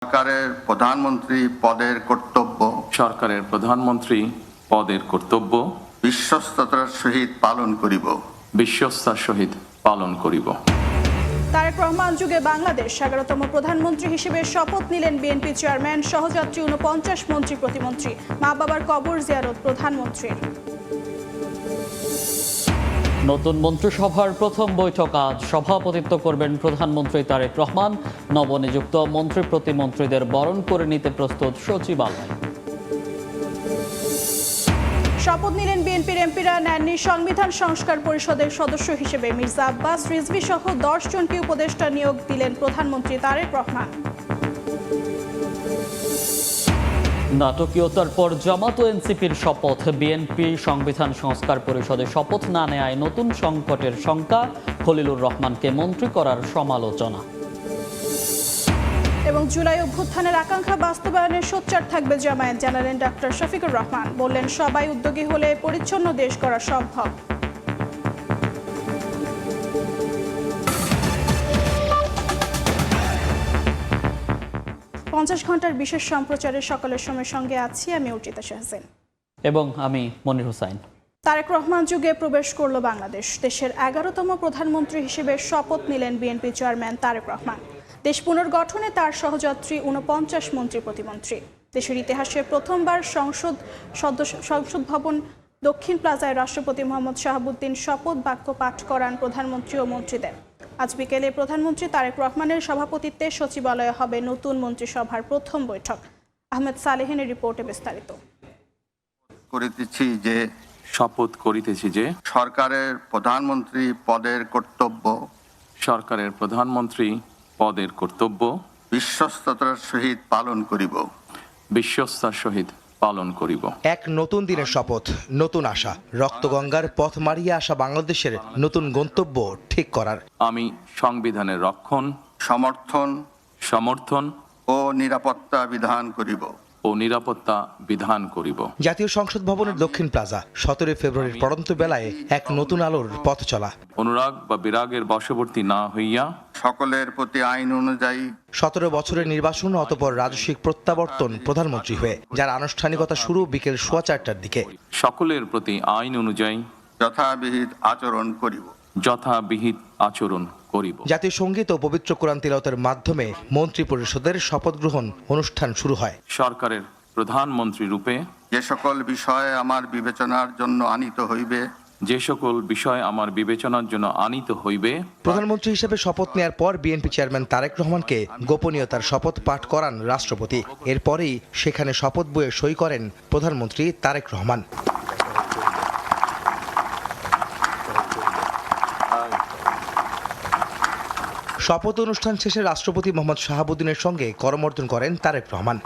সরকারের প্রধানমন্ত্রী পদের কর্তব্য বিশ্বস্ততার সহিত পালন করিব। তারেক রহমান যুগে বাংলাদেশ 11তম প্রধানমন্ত্রী হিসেবে শপথ নিলেন বিএনপি চেয়ারম্যান, সহযাত্রী 49 মন্ত্রী প্রতিমন্ত্রী। মা বাবার কবর জিয়ারত প্রধানমন্ত্রীর। নতুন মন্ত্রিসভার প্রথম বৈঠক আজ। সভাপতিত্ব করবেন প্রধানমন্ত্রী তারেক রহমান। নবনিযুক্ত মন্ত্রী প্রতিমন্ত্রীদের বরণ করে নিতে প্রস্তুত সচিবালয়। শপথ নিলেন বিএনপির এমপিরা, নেননি সংবিধান সংস্কার পরিষদের সদস্য হিসেবে মির্জা আব্বাস রিজভী সহ 10 জনকে উপদেষ্টা নিয়োগ দিলেন প্রধানমন্ত্রী তারেক রহমান। নাটকীয়তার পর জামাত ও এনসিপির শপথ। বিএনপি সংবিধান সংস্কার পরিষদে শপথ না নেয়ায় নতুন সংকটের শঙ্কা। খলিলুর রহমানকে মন্ত্রী করার সমালোচনা। এবং জুলাই অভ্যুত্থানের আকাঙ্ক্ষা বাস্তবায়নে সোচ্চার থাকবে জামায়াত, জানালেন ডক্টর শফিকুর রহমান। বললেন, সবাই উদ্যোগী হলে পরিচ্ছন্ন দেশ করা সম্ভব। পঞ্চাশ ঘন্টার বিশেষ সম্প্রচারে সকালের সময়ের সঙ্গে আছি আমি অর্চিতা শাহজান এবং আমি মনির হোসাইন। তারেক রহমান যুগে প্রবেশ করল বাংলাদেশ। দেশের 11তম প্রধানমন্ত্রী হিসেবে শপথ নিলেন বিএনপি চেয়ারম্যান তারেক রহমান। দেশ পুনর্গঠনে তার সহযাত্রী 49 মন্ত্রী প্রতিমন্ত্রী। দেশের ইতিহাসে প্রথমবার সংসদ ভবন দক্ষিণ প্লাজায় রাষ্ট্রপতি মোহাম্মদ শাহাবুদ্দিন শপথ বাক্য পাঠ করান প্রধানমন্ত্রী ও মন্ত্রীদের। আজ বিকেলে প্রধানমন্ত্রী তারেক রহমানের সভাপতিত্বে সচিবালয়ে হবে নতুন মন্ত্রিসভার প্রথম বৈঠক। আহমেদ সালেহিনের রিপোর্টে বিস্তারিত। শপথ করিতেছি যে সরকারের প্রধানমন্ত্রী পদের কর্তব্য বিশ্বস্ততার সহিত পালন করিব। এক নতুন দিনের শপথ, নতুন আশা, রক্তগঙ্গার পথ মারিয়ে আসা বাংলাদেশের নতুন গন্তব্য ঠিক করার। আমি সংবিধানের রক্ষণ, সমর্থন ও নিরাপত্তা বিধান করিব। জাতীয় সংসদ ভবনের দক্ষিণ প্লাজা 17 ফেব্রুয়ারির পড়ন্ত বেলায় এক নতুন আলোর পথ চলা। অনুরাগ বা বিরাগের বশবর্তী না হইয়া সকলের প্রতি আইন অনুযায়ী 17 বছরের নির্বাচন, অতঃপর রাজস্বিক প্রত্যাবর্তন প্রধানমন্ত্রী হয়ে, যার আনুষ্ঠানিকতা শুরু বিকেল 4:15টার দিকে। সকলের প্রতি আইন অনুযায়ী যথাবিহিত আচরণ করিব। জাতীয় সঙ্গীত ও পবিত্র কোরআন তিলাওয়াতের মাধ্যমে মন্ত্রী পরিষদের শপথ গ্রহণ অনুষ্ঠান শুরু হয়। সরকারের প্রধানমন্ত্রী রূপে যে সকল বিষয় আমার বিবেচনার জন্য আনিত হইবে প্রধানমন্ত্রী হিসেবে শপথ নেয়ার পর বিএনপি চেয়ারম্যান তারেক রহমানকে গোপনীয়তার শপথ পাঠ করান রাষ্ট্রপতি। এরপরেই সেখানে শপথ বইয়ে সই করেন প্রধানমন্ত্রী তারেক রহমান। শপথ অনুষ্ঠান শেষে রাষ্ট্রপতি মোহাম্মদ শাহাবুদ্দিনের সঙ্গে করমর্দন করেন তারেক রহমান।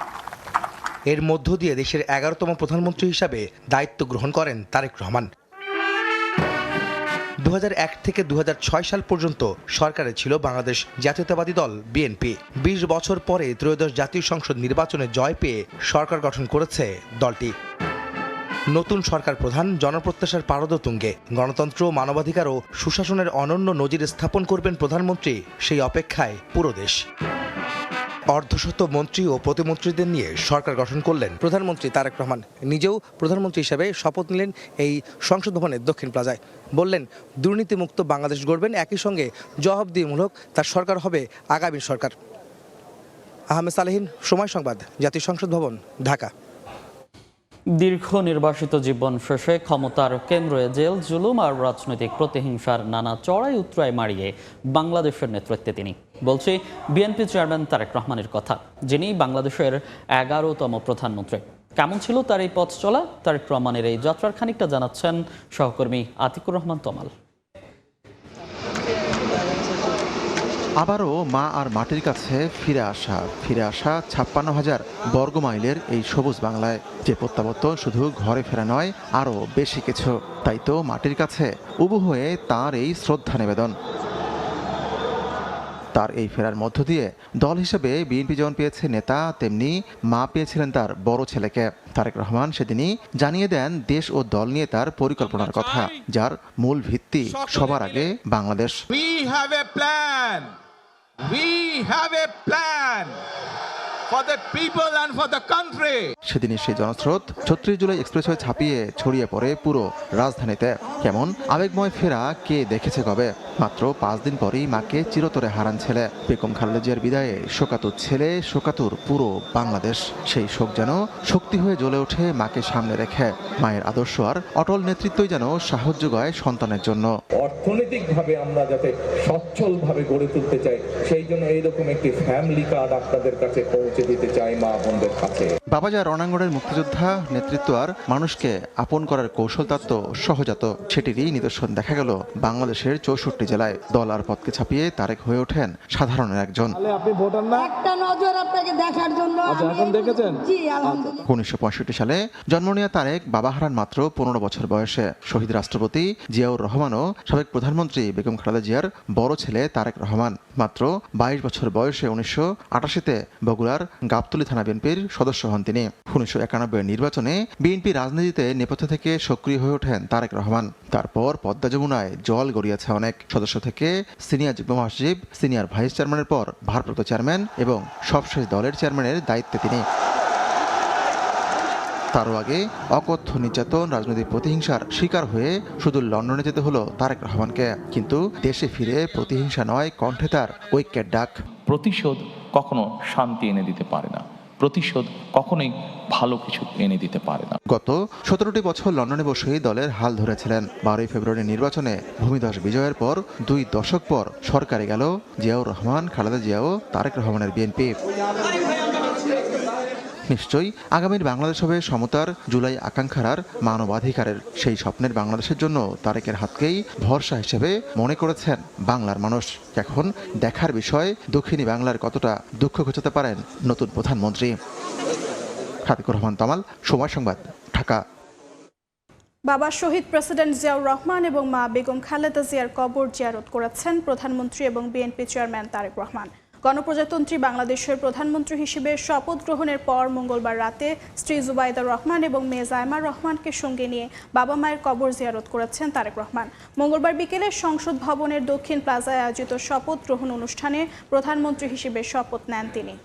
এর মধ্য দিয়ে দেশের 11তম প্রধানমন্ত্রী হিসাবে দায়িত্ব গ্রহণ করেন তারেক রহমান। 2001 থেকে 2006 সাল পর্যন্ত সরকারে ছিল বাংলাদেশ জাতীয়তাবাদী দল বিএনপি। 20 বছর পরে ত্রয়োদশ জাতীয় সংসদ নির্বাচনে জয় পেয়ে সরকার গঠন করেছে দলটি। নতুন সরকার প্রধান জনপ্রত্যাশার পারদতুঙ্গে। গণতন্ত্র, মানবাধিকার ও সুশাসনের অনন্য নজির স্থাপন করবেন প্রধানমন্ত্রী, সেই অপেক্ষায় পুরো দেশ। অর্ধশত মন্ত্রী ও প্রতিমন্ত্রীদের নিয়ে সরকার গঠন করলেন প্রধানমন্ত্রী তারেক রহমান। নিজেও প্রধানমন্ত্রী হিসেবে শপথ নিলেন এই সংসদ ভবনের দক্ষিণ প্লাজায়। বললেন, দুর্নীতিমুক্ত বাংলাদেশ গড়বেন, একই সঙ্গে জবাবদিহিমূলক তার সরকার হবে আগামীর সরকার। আহমেদ সালেহিন, সময় সংবাদ, জাতীয় সংসদ ভবন, ঢাকা। দীর্ঘ নির্বাসিত জীবন শেষে ক্ষমতার কেন্দ্রে জেল জুলুম আর রাজনৈতিক প্রতিহিংসার নানা চড়াই উতরাই মারিয়ে বাংলাদেশের নেতৃত্বে তিনি। বলছি বিএনপি চেয়ারম্যান তারেক রহমানের কথা, যিনি বাংলাদেশের 11তম প্রধানমন্ত্রী। কেমন ছিল তার এই পথ চলা? তারেক রহমানের এই যাত্রার খানিকটা জানাচ্ছেন সহকর্মী আতিকুর রহমান তমাল। আবারও মা আর মাটির কাছে ফিরে আসা 56,000 বর্গমাইলের এই সবুজ বাংলায়, যে প্রত্যাবর্তন শুধু ঘরে ফেরা নয়, আরও বেশি কিছু। তাই তো মাটির কাছে উবু হয়ে তার এই শ্রদ্ধা নিবেদন। তার এই ফেরার মধ্য দিয়ে দল হিসেবে বিএনপি যেমন পেয়েছে নেতা, তেমনি মা পেয়েছিলেন তার বড় ছেলেকে। তারেক রহমান সেদিনই জানিয়ে দেন দেশ ও দল নিয়ে তার পরিকল্পনার কথা, যার মূল ভিত্তি সবার আগে Bangladesh. We have a plan. for the people and for the country. সেদিনের সেই জনস্রোত ৩৬ জুলাই এক্সপ্রেসওয়ে ছাপিয়ে ছড়িয়ে পড়ে পুরো রাজধানীতে। কেমন আবেগময় ফেরা কে দেখেছে কবে? মাত্র 5 দিন পরেই মাকে চিরতরে হারান ছেলে। বেগম খালেদা জিয়ার বিদায়ে শোকাতুর ছেলে, শোকাতুর পুরো বাংলাদেশ। সেই শোক যেন শক্তি হয়ে জ্বলে ওঠে মাকে সামনে রেখে। মায়ের আদর্শ আর অটল নেতৃত্বই যেন সাহায্য যোগায় সন্তানের জন্য। অর্থনৈতিকভাবে আমরা যাতে সচ্ছলভাবে গড়ে তুলতে চাই, সেই জন্য এইরকম একটি ফ্যামিলি কার্ড আপনাদের কাছে পৌঁছে দিতে চাই মা বোনদের কাছে। বাবাজা রণাঙ্গনের মুক্তিযোদ্ধা নেতৃত্ব আর মানুষকে আপন করার কৌশল তত্ত্ব সহজাত, সেটিরই নিদর্শন দেখা গেল বাংলাদেশের 64 জেলায়। দল আর পথকে ছাপিয়ে তারেক হয়ে ওঠেন সাধারণের একজন। আপনি ভোটার না? একটা নজর আপনাকে দেখার জন্য। আচ্ছা, এখন দেখেছেন? জি, আলহামদুলিল্লাহ। 1965 সালে জন্ম নেওয়া তারেক বাবা হারান মাত্র 15 বছর বয়সে। শহীদ রাষ্ট্রপতি জিয়াউর রহমানও সাবেক প্রধানমন্ত্রী বেগম খালেদা জিয়ার বড় ছেলে তারেক রহমান। মাত্র 22 বছর বয়সে 1988-তে বগুড়ার গাবতলী থানা বিএনপির সদস্য হন তিনি। 1991 নির্বাচনে বিএনপি রাজনীতিতে নেপথ্য থেকে সক্রিয় হয়ে ওঠেন তারেক রহমান। তারপর পদ্মা যমুনায় জল গড়িয়েছে অনেক। সদস্য থেকে সিনিয়র যুগ্ম মহাসচিব, সিনিয়র ভাইস চেয়ারম্যানের পর ভারপ্রাপ্ত চেয়ারম্যান এবং সবশেষ দলের চেয়ারম্যানের দায়িত্বে তিনি। তারও আগে অকথ্য নির্যাতন, রাজনৈতিক প্রতিহিংসার শিকার হয়ে শুধু লন্ডনে যেতে হলো তারেক রহমানকে। কিন্তু দেশে ফিরে প্রতিহিংসা নয়, কণ্ঠে তার ঐক্যের ডাক। প্রতিশোধ কখনো শান্তি এনে দিতে পারে না, প্রতিশোধ কখনোই ভালো কিছু এনে দিতে পারে না। গত 17টি বছর লন্ডনে বসেই দলের হাল ধরেছিলেন। 12 ফেব্রুয়ারি নির্বাচনে ভূমিধস বিজয়ের পর 2 দশক পর সরকারে গেল জিয়াউর রহমান, খালেদা জিয়া ও তারেক রহমানের বিএনপি। নিশ্চয়ই আগামীর বাংলাদেশ হবে সমতার, জুলাই আকাঙ্ক্ষার আর মানবাধিকারের। সেই স্বপ্নের বাংলাদেশের জন্য তারেকের হাতকেই ভরসা হিসেবে মনে করেছেন বাংলার মানুষ। এখন দেখার বিষয় দক্ষিণী বাংলার কতটা দুঃখ ঘোচাতে পারেন নতুন প্রধানমন্ত্রী। খাতিকুর রহমান তামাল, সময় সংবাদ, ঢাকা। বাবা শহীদ প্রেসিডেন্ট জিয়াউর রহমান এবং মা বেগম খালেদা জিয়ার কবর জিয়ারত করেছেন প্রধানমন্ত্রী এবং বিএনপি চেয়ারম্যান তারেক রহমান। গণপ্রজাতন্ত্রী বাংলাদেশের প্রধানমন্ত্রী হিসেবে শপথ গ্রহণের পর মঙ্গলবার রাতে স্ত্রী জুবাইদা রহমান এবং মেয়ে জায়মা রহমানকে সঙ্গে নিয়ে বাবা মায়ের কবর জিয়ারত করেছেন তারেক রহমান। মঙ্গলবার বিকেলে সংসদ ভবনের দক্ষিণ প্লাজায় আয়োজিত শপথ গ্রহণ অনুষ্ঠানে প্রধানমন্ত্রী হিসেবে শপথ নেন তিনি।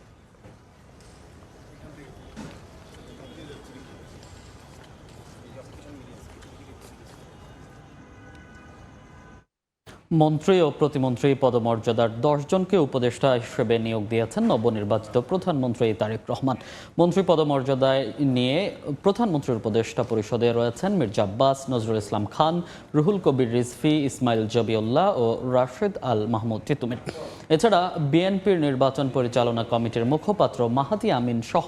মন্ত্রী ও প্রতিমন্ত্রী পদমর্যাদার 10 জনকে উপদেষ্টা হিসেবে নিয়োগ দিয়েছেন নবনির্বাচিত প্রধানমন্ত্রী তারেক রহমান। মন্ত্রী পদমর্যাদায় নিয়ে প্রধানমন্ত্রীর উপদেষ্টা পরিষদে রয়েছেন মির্জা আব্বাস, নজরুল ইসলাম খান, রুহুল কবির রিজভী, ইসমাইল জবিউল্লাহ ও রাশেদ আল মাহমুদ তিতুমির। এছাড়া বিএনপির নির্বাচন পরিচালনা কমিটির মুখপাত্র মাহাদি আমিন সহ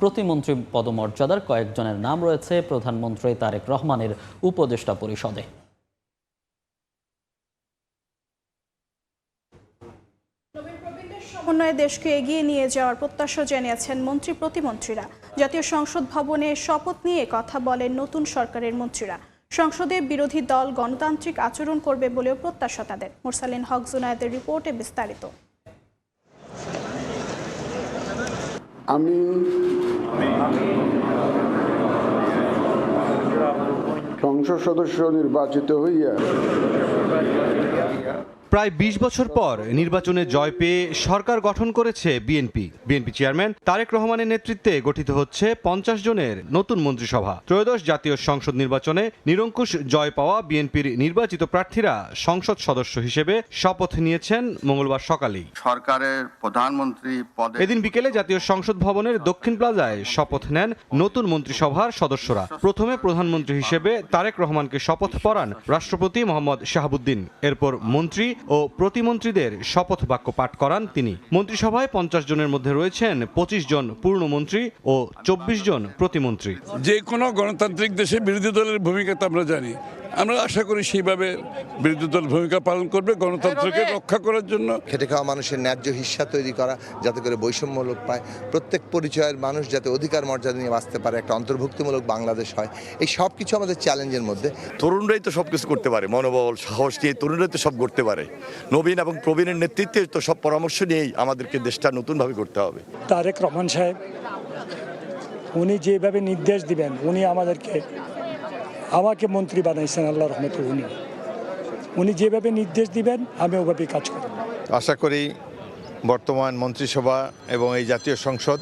প্রতিমন্ত্রী পদমর্যাদার কয়েকজনের নাম রয়েছে প্রধানমন্ত্রী তারেক রহমানের উপদেষ্টা পরিষদে। সমন্বয়ে দেশকে এগিয়ে নিয়ে যাওয়ার প্রত্যাশা জানিয়েছেন মন্ত্রী প্রতিমন্ত্রীরা। জাতীয় সংসদ ভবনে শপথ নিয়ে কথা বলেন নতুন সরকারের মন্ত্রীরা। সংসদে বিরোধী দল গণতান্ত্রিক আচরণ করবে বলেও প্রত্যাশা তাদের। মোরসালিন হক জুনায়েদের রিপোর্টে বিস্তারিত। আমি সংসদ সদস্য নির্বাচিত হইয়া প্রায় 20 বছর পর নির্বাচনে জয় পেয়ে সরকার গঠন করেছে বিএনপি। বিএনপি চেয়ারম্যান তারেক রহমানের নেতৃত্বে গঠিত হচ্ছে 50 জনের নতুন মন্ত্রিসভা। ত্রয়োদশ জাতীয় সংসদ নির্বাচনে নিরঙ্কুশ জয় পাওয়া বিএনপির নির্বাচিত প্রার্থীরা সংসদ সদস্য হিসেবে শপথ নিয়েছেন মঙ্গলবার সকালেই। সরকারের প্রধানমন্ত্রী পদে এদিন বিকেলে জাতীয় সংসদ ভবনের দক্ষিণ প্লাজায় শপথ নেন নতুন মন্ত্রিসভার সদস্যরা। প্রথমে প্রধানমন্ত্রী হিসেবে তারেক রহমানকে শপথ পড়ান রাষ্ট্রপতি মোহাম্মদ শাহাবুদ্দিন। এরপর মন্ত্রী ও প্রতিমন্ত্রীদের শপথ বাক্য পাঠ করান তিনি। মন্ত্রিসভায় 50 জনের মধ্যে রয়েছেন 25 জন পূর্ণমন্ত্রী ও 24 জন প্রতিমন্ত্রী। যে কোনো গণতান্ত্রিক দেশে বিরোধী দলের ভূমিকা তো আমরা জানি, আমরা আশা করি সেইভাবে বিরোধী দল ভূমিকা পালন করবে গণতন্ত্রকে রক্ষা করার জন্য। খেটে খাওয়া মানুষের ন্যায্য হিস্যা তৈরি করা, যাতে করে বৈষম্য লোপ পায়, প্রত্যেক পরিচয়ের মানুষ যাতে অধিকার মর্যাদা নিয়ে বাঁচতে পারে, একটা অন্তর্ভুক্তিমূলক বাংলাদেশ হয়। এই সব কিছু আমাদের চ্যালেঞ্জের মধ্যে। তরুণরাই তো সব কিছু করতে পারে, মনোবল সাহস নিয়ে তরুণরাই তো সব করতে পারে। নবীন এবং প্রবীণের নেতৃত্বে তো সব পরামর্শ নিয়েই আমাদেরকে দেশটা নতুনভাবে করতে হবে। তারেক রহমান সাহেব উনি যেভাবে নির্দেশ দিবেন, উনি আমাকে মন্ত্রী বানাইছেন আল্লাহর রহমতে। উনি যেভাবে নির্দেশ দিবেন আমি ওভাবেই কাজ করব। আশা করি বর্তমান মন্ত্রিসভা এবং এই জাতীয় সংসদ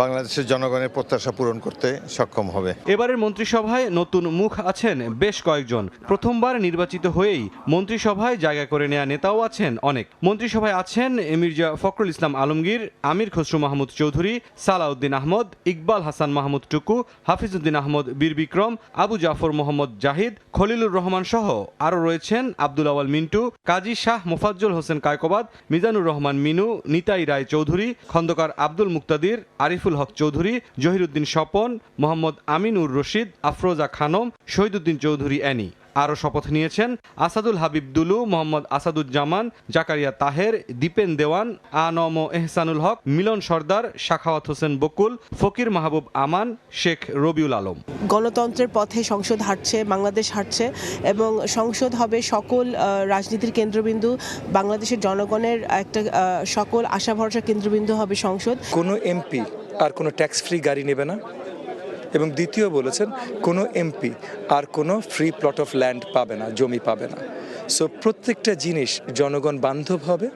বাংলাদেশের জনগণের প্রত্যাশা পূরণ করতে সক্ষম হবে। এবারের মন্ত্রিসভায় নতুন মুখ আছেন বেশ কয়েকজন। প্রথমবার নির্বাচিত হয়েই মন্ত্রিসভায় জায়গা করে নেওয়া নেতাও আছেন অনেক। মন্ত্রিসভায় আছেন মির্জা ফখরুল ইসলাম আলমগীর, আমির খসরু মাহমুদ চৌধুরী, সালাউদ্দিন আহমদ, ইকবাল হাসান মাহমুদ টুকু, হাফিজউদ্দিন আহমদ বীর বিক্রম, আবু জাফর মোহাম্মদ জাহিদ, খলিলুর রহমান সহ আরও রয়েছেন আব্দুল আওয়াল মিন্টু, কাজী শাহ মোফাজ্জল হোসেন কায়কোবাদ, মিজানুর রহমান মিনু, নিতাই রায় চৌধুরী, খন্দকার আব্দুল মুক্তাদির, আরিফুল হক চৌধুরী, জহিরুদ্দিন স্বপন, মোহাম্মদ আমিনুর রশিদ, আফরোজা খানম, শহীদুদ্দিন চৌধুরী অ্যানি। আরও শপথ নিয়েছেন আসাদুল হাবিব দুলু, মোহাম্মদ আসাদুজ্জামান, জাকারিয়া তাহের, দীপেন দেওয়ান, আনম এহসানুল হক, মিলন সর্দার, শাখাওয়াত হোসেন বকুল, ফকির মাহবুব আমান, শেখ রবিউল আলম। গণতন্ত্রের পথে সংসদ হাঁটছে, বাংলাদেশ হাঁটছে এবং সংসদ হবে সকল রাজনীতির কেন্দ্রবিন্দু, বাংলাদেশের জনগণের একটা সকল আশা ভরসার কেন্দ্রবিন্দু হবে সংসদ। কোনো এমপি আর কোনো ট্যাক্স ফ্রি গাড়ি নেবে না এবং দ্বিতীয় বলেছেন কোনো এমপি আর কোনো ফ্রি প্লট অফ ল্যান্ড পাবে না, জমি পাবে না। সো প্রত্যেকটা জিনিস জনগণ বান্ধব হবে।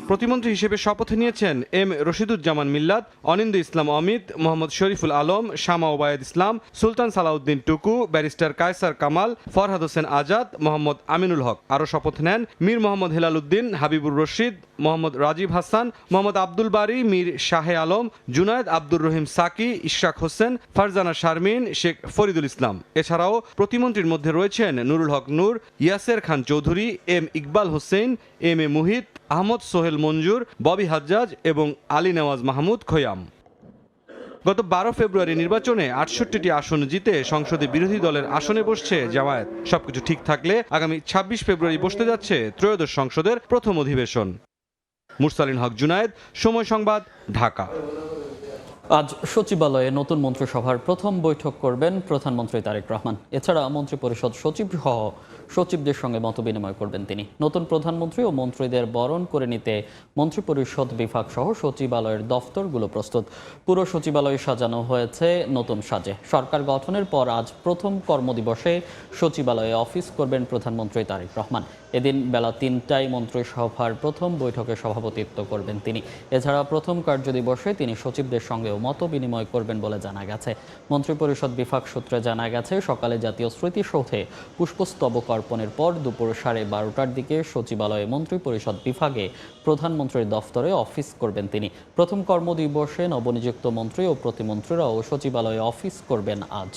প্রতিমন্ত্রী হিসেবে শপথ নিয়েছেন এম রশিদুজ্জামান মিল্লাত, অনিন্দ ইসলাম অমিত, মোহাম্মদ শরীফুল আলম, শামা ওবায়দ ইসলাম, সুলতান সালাউদ্দিন টুকু, ব্যারিস্টার কায়সার কামাল, ফরহাদ হোসেন আজাদ, মোহাম্মদ আমিনুল হক। আরও শপথ নেন মীর মোহাম্মদ হেলাল উদ্দিন, হাবিবুর রশিদ, মোহাম্মদ রাজীব হাসান, মোহাম্মদ আব্দুল বারী, মীর শাহে আলম, জুনায়েদ আব্দুর রহিম সাকি, ইশরাক হোসেন, ফারজানা শারমিন, শেখ ফরিদুল ইসলাম। এছাড়াও প্রতিমন্ত্রীর মধ্যে রয়েছেন নুরুল হক নূর, ইয়াসের Khan Chowdhury, M Iqbal Hossain, M A Muhith, Ahmad Sohel মঞ্জুর, ববি হাজ্জাজ এবং আলী নেওয়াজ মাহমুদ খৈয়াম। গত 12 ফেব্রুয়ারি নির্বাচনে 68টি আসন জিতে সংসদে বিরোধী দলের আসনে বসছে জামায়াত। সবকিছু ঠিক থাকলে আগামী 26 ফেব্রুয়ারি বসতে যাচ্ছে ত্রয়োদশ সংসদের প্রথম অধিবেশন। মুরসালিন হক জুনায়েদ, সময় সংবাদ, ঢাকা। আজ সচিবালয়ে নতুন মন্ত্রিসভার প্রথম বৈঠক করবেন প্রধানমন্ত্রী তারেক রহমান। এছাড়া মন্ত্রিপরিষদ সচিব সহ সচিবদের সঙ্গে মতবিনিময় করবেন তিনি। নতুন প্রধানমন্ত্রী ও মন্ত্রীদের বরণ করে নিতে মন্ত্রিপরিষদ বিভাগ সহ সচিবালয়ের দফতরগুলো প্রস্তুত। পুরো সচিবালয় সাজানো হয়েছে নতুন সাজে। সরকার গঠনের পর আজ প্রথম কর্মদিবসে সচিবালয়ে অফিস করবেন প্রধানমন্ত্রী তারেক রহমান। এদিন বেলা 3টায় মন্ত্রিসভার প্রথম বৈঠকে সভাপতিত্ব করবেন তিনি। এছাড়া প্রথম কার্যদিবসে তিনি সচিবদের সঙ্গেও মত বিনিময় করবেন বলে জানা গেছে। মন্ত্রিপরিষদ বিভাগ সূত্রে জানা গেছে, সকালে জাতীয় স্মৃতিসৌধে পুষ্পস্তবক অর্পণের পর দুপুর 12:30টার দিকে সচিবালয়ে মন্ত্রিপরিষদ বিভাগে প্রধানমন্ত্রীর দফতরে অফিস করবেন তিনি। প্রথম কর্মদিবসে নবনিযুক্ত মন্ত্রী ও প্রতিমন্ত্রীরাও সচিবালয়ে অফিস করবেন আজ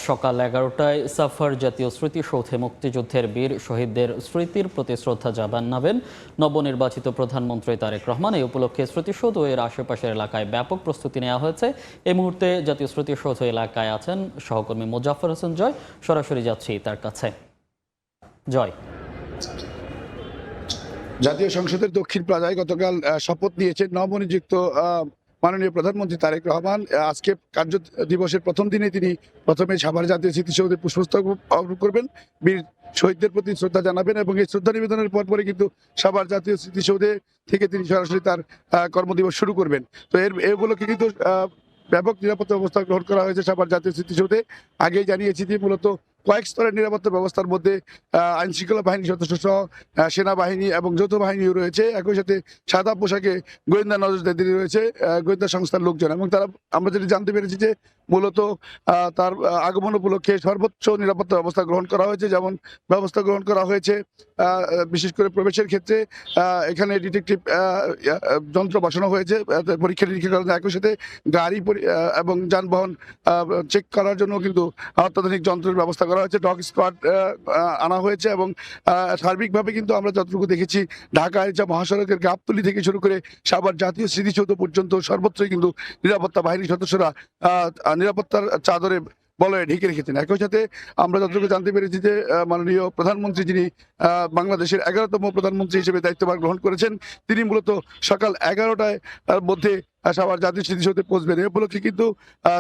সকাল 11টায় সাফার জাতীয় স্মৃতিসৌধে মুক্তিযুদ্ধের বীর শহীদদের স্মৃতির প্রতি শ্রদ্ধা জানাবেন নবনির্বাচিত প্রধানমন্ত্রী তারেক রহমান। এই উপলক্ষে স্মৃতিসৌধ ও এর আশেপাশের এলাকায় ব্যাপক প্রস্তুতি নেওয়া হয়েছে। এই মুহূর্তে জাতীয় স্মৃতিসৌধ এলাকায় আছেন সহকর্মী মোজাফফর হোসেন জয়। সরাসরি যাচ্ছি তার কাছে। জয়, জাতীয় সংসদের দক্ষিণ প্লাজায় গতকাল শপথ নিয়েছেন নবনিযুক্ত মাননীয় প্রধানমন্ত্রী তারেক রহমান। আজকে কার্য দিবসের প্রথম দিনে তিনি প্রথমে সাভার জাতীয় স্মৃতিসৌধে পুষ্পস্তবক অর্পণ করবেন, বীর শহীদদের প্রতি শ্রদ্ধা জানাবেন এবং এই শ্রদ্ধা নিবেদনের পরপরই কিন্তু সাভার জাতীয় স্মৃতিসৌধে থেকে তিনি সরাসরি তার কর্মদিবস শুরু করবেন। তো এর উপলক্ষে কিন্তু ব্যাপক নিরাপত্তা ব্যবস্থা গ্রহণ করা হয়েছে সাভার জাতীয় স্মৃতিসৌধে। আগেই জানিয়েছি যে মূলত কয়েক স্তরের নিরাপত্তা ব্যবস্থার মধ্যে আইন শৃঙ্খলা বাহিনীর সদস্য সহ সেনাবাহিনী এবং যৌথ বাহিনীও রয়েছে। একই সাথে সাদা পোশাকে গোয়েন্দা নজরদারি রয়েছে গোয়েন্দা সংস্থার লোকজন, এবং তারা আমরা যেটি জানতে পেরেছি যে মূলত তার আগমন উপলক্ষে সর্বোচ্চ নিরাপত্তা ব্যবস্থা গ্রহণ করা হয়েছে। যেমন ব্যবস্থা গ্রহণ করা হয়েছে বিশেষ করে প্রবেশের ক্ষেত্রে এখানে ডিটেকটিভ যন্ত্র বসানো হয়েছে পরীক্ষা নিরীক্ষা করার জন্য। একই সাথে গাড়ি এবং যানবাহন চেক করার জন্য কিন্তু অত্যাধুনিক যন্ত্রের ব্যবস্থা করা হয়েছে। ডগ স্কোয়াড আনা হয়েছে এবং সার্বিকভাবে কিন্তু আমরা যতটুকু দেখেছি ঢাকায় যা মহাসড়কের গাবতলী থেকে শুরু করে সাভার জাতীয় স্মৃতিসৌধ পর্যন্ত সর্বত্রই কিন্তু নিরাপত্তা বাহিনীর সদস্যরা নিরাপত্তার চাদরে বলয়ে ঢেকে রেখেছেন। একই সাথে আমরা যতটুকু জানতে পেরেছি যে মাননীয় প্রধানমন্ত্রী যিনি বাংলাদেশের 11তম প্রধানমন্ত্রী হিসেবে দায়িত্বভার গ্রহণ করেছেন, তিনি মূলত সকাল 11টায় মধ্যে সাভার জাতীয় স্মৃতিসৌধে পৌঁছবেন। এ উপলক্ষে কিন্তু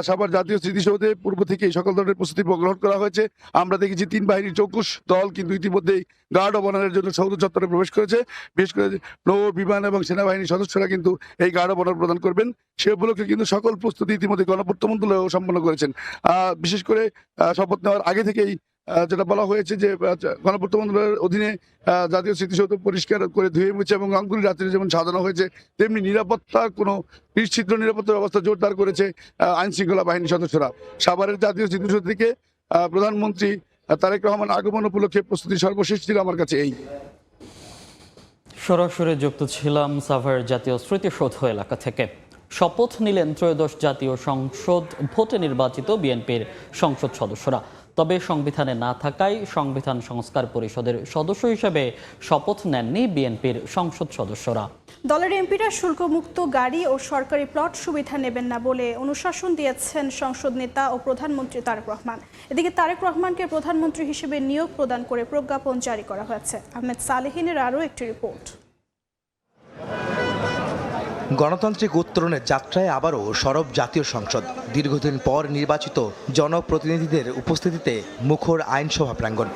সাভার জাতীয় স্মৃতিসৌধে পূর্ব থেকেই সকল ধরনের প্রস্তুতি গ্রহণ করা হয়েছে। আমরা দেখেছি 3 বাহিনীর চৌকুশ দল কিন্তু ইতিমধ্যেই গার্ড অবনয়নের জন্য সৌধ চত্বরে প্রবেশ করেছে। বিশেষ করে নৌ বিমান এবং সেনাবাহিনীর সদস্যরা কিন্তু এই গার্ড অবনয়ন প্রদান করবেন। সে উপলক্ষে কিন্তু সকল প্রস্তুতি ইতিমধ্যে গণপূর্ত মন্ত্রণালয় সম্পন্ন করেছেন। বিশেষ করে শপথ নেওয়ার আগে থেকেই যেটা বলা হয়েছে যে গণপূর্ত মন্ত্রণালয়ের অধীনে জাতীয় স্মৃতিসৌধ পরিষ্কার করে ধুয়ে মুছে এবং রংপুরি রাত্রে যেমন সাজানো হয়েছে, তেমনি নিরাপত্তা কোনো নিশ্চিদ্র নিরাপত্তা ব্যবস্থা জোরদার করেছে আইন শৃঙ্খলা বাহিনীর সদস্যরা। সাভারের জাতীয় স্মৃতিসৌধ থেকে প্রধানমন্ত্রী তারেক রহমান আগমন উপলক্ষে প্রস্তুতি সর্বশেষ ছিল আমার কাছে এই। সরাসরি যুক্ত ছিলাম সাভারের জাতীয় স্মৃতিসৌধ এলাকা থেকে। শপথ নিলেন ত্রয়োদশ জাতীয় সংসদ ভোটে নির্বাচিত বিএনপির সংসদ সদস্যরা। তবে সংবিধানে না থাকায় সংবিধান সংস্কার পরিষদের সদস্য হিসেবে শপথ নেননি বিএনপির সংসদ সদস্যরা। দলের এমপিরা শুল্কমুক্ত গাড়ি ও সরকারি প্লট সুবিধা নেবেন না বলে অনুশাসন দিয়েছেন সংসদ নেতা ও প্রধানমন্ত্রী তারেক রহমান। এদিকে তারেক রহমানকে প্রধানমন্ত্রী হিসেবে নিয়োগ প্রদান করে প্রজ্ঞাপন জারি করা হয়েছে। আহমেদ সালেহিনের আরও একটি রিপোর্ট। গণতান্ত্রিক উত্তরণের যাত্রায় আবারও সরব জাতীয় সংসদ। দীর্ঘদিন পর নির্বাচিত জনপ্রতিনিধিদের উপস্থিতিতে মুখর আইনসভা প্রাঙ্গণ।